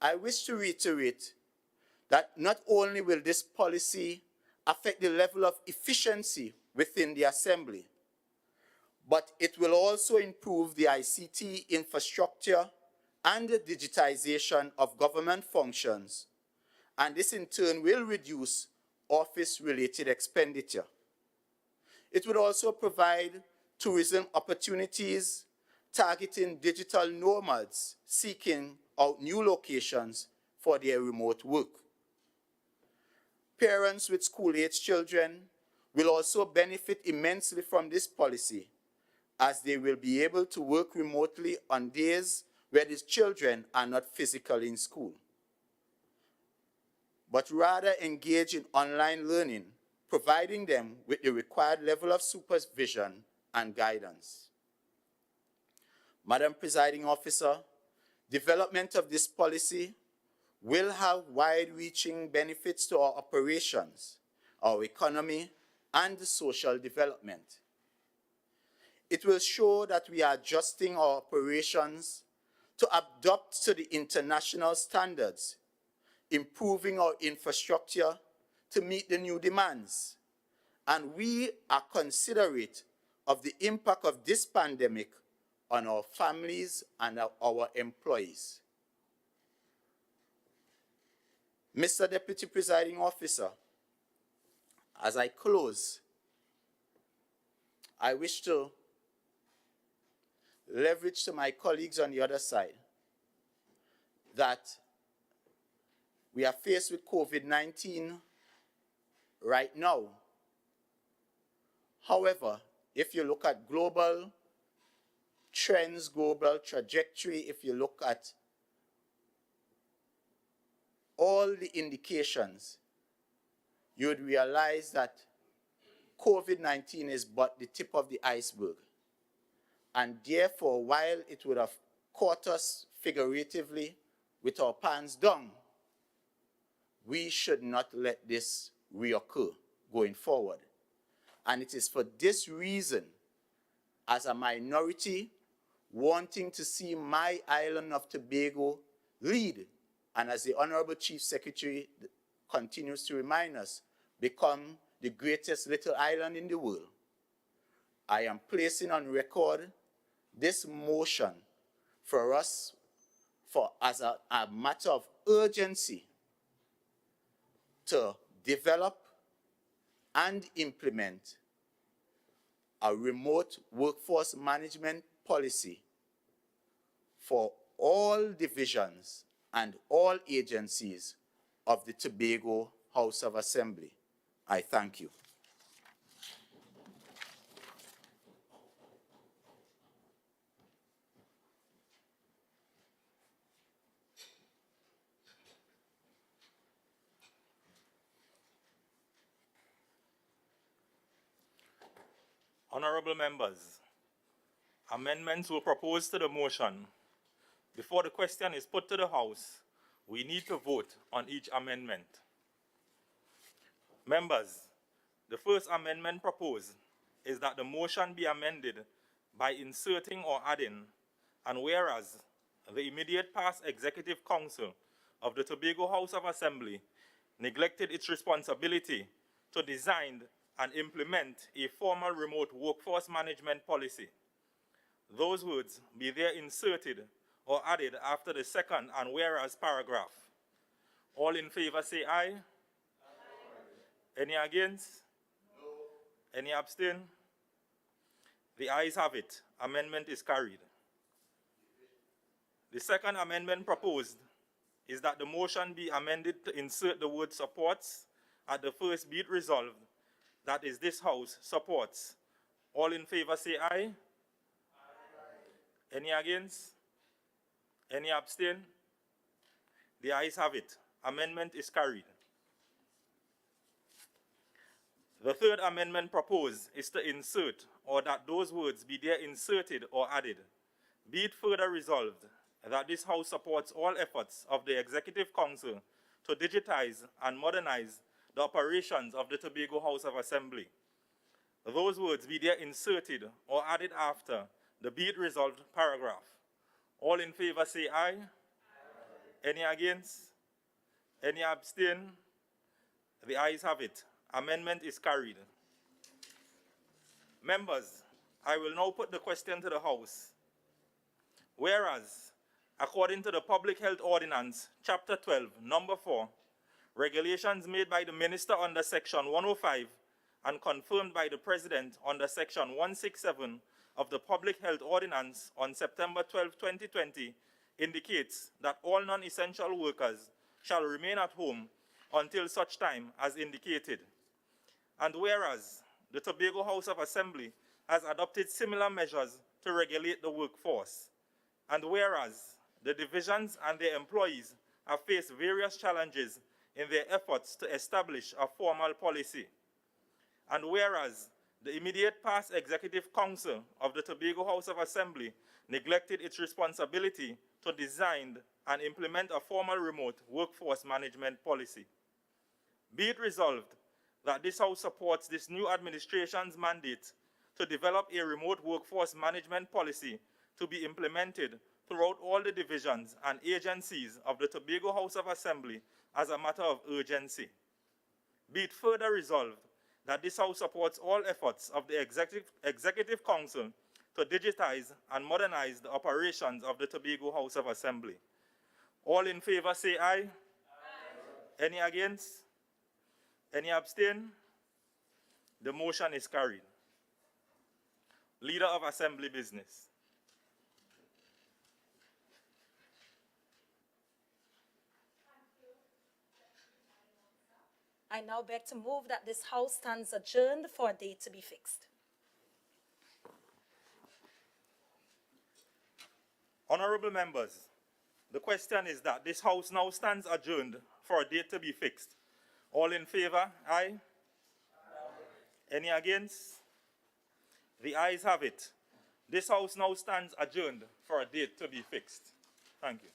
I wish to reiterate that not only will this policy affect the level of efficiency within the Assembly, but it will also improve the ICT infrastructure and the digitization of government functions, and this in turn will reduce office-related expenditure. It would also provide tourism opportunities targeting digital nomads seeking out new locations for their remote work. Parents with school-age children will also benefit immensely from this policy, as they will be able to work remotely on days where these children are not physically in school, but rather engage in online learning, providing them with the required level of supervision and guidance. Madam Presiding Officer, development of this policy will have wide-reaching benefits to our operations, our economy, and social development. It will show that we are adjusting our operations to adapt to the international standards, improving our infrastructure to meet the new demands, and we are considerate of the impact of this pandemic on our families and our employees. Mr. Deputy Presiding Officer, as I close, I wish to leverage to my colleagues on the other side that we are faced with COVID-19 right now. However, if you look at global trends, global trajectory, if you look at all the indications, you would realize that COVID-19 is but the tip of the iceberg. And therefore, while it would have caught us figuratively with our pants down, we should not let this reoccur going forward. And it is for this reason, as a minority, wanting to see my island of Tobago lead, and as the Honorable Chief Secretary continues to remind us, become the greatest little island in the world, I am placing on record this motion for us, as a matter of urgency, to develop and implement a remote workforce management policy for all divisions and all agencies of the Tobago House of Assembly. I thank you. Honorable members, amendments were proposed to the motion. Before the question is put to the House, we need to vote on each amendment. Members, the first amendment proposed is that the motion be amended by inserting or adding, and whereas the immediate past Executive Council of the Tobago House of Assembly neglected its responsibility to design and implement a formal remote workforce management policy. Those words be there inserted or added after the second and whereas paragraph. All in favor say aye. Aye. Any against? No. Any abstain? The ayes have it. Amendment is carried. The second amendment proposed is that the motion be amended to insert the word supports at the first be it resolved that is this House supports. All in favor say aye. Aye. Any against? Any abstain? The ayes have it. Amendment is carried. The third amendment proposed is to insert, or that those words be there inserted or added. Be it further resolved that this House supports all efforts of the Executive Council to digitize and modernize the operations of the Tobago House of Assembly. Those words be there inserted or added after the be it resolved paragraph. All in favor say aye. Aye. Any against? Any abstain? The ayes have it. Amendment is carried. Members, I will now put the question to the House. Whereas, according to the Public Health Ordinance, Chapter 12, Number 4, regulations made by the Minister under Section 105 and confirmed by the President under Section 167 of the Public Health Ordinance on September 12, 2020, indicates that all non-essential workers shall remain at home until such time as indicated. And whereas the Tobago House of Assembly has adopted similar measures to regulate the workforce, and whereas the divisions and their employees have faced various challenges in their efforts to establish a formal policy, and whereas the immediate past Executive Council of the Tobago House of Assembly neglected its responsibility to design and implement a formal remote workforce management policy. Be it resolved that this House supports this new administration's mandate to develop a remote workforce management policy to be implemented throughout all the divisions and agencies of the Tobago House of Assembly as a matter of urgency. Be it further resolved that this House supports all efforts of the Executive Council to digitize and modernize the operations of the Tobago House of Assembly. All in favor say aye. Aye. Any against? Any abstain? The motion is carried. Leader of Assembly Business. I now beg to move that this House stands adjourned for a date to be fixed. Honorable members, the question is that this House now stands adjourned for a date to be fixed. All in favor? Aye. Aye. Any against? The ayes have it. This House now stands adjourned for a date to be fixed. Thank you.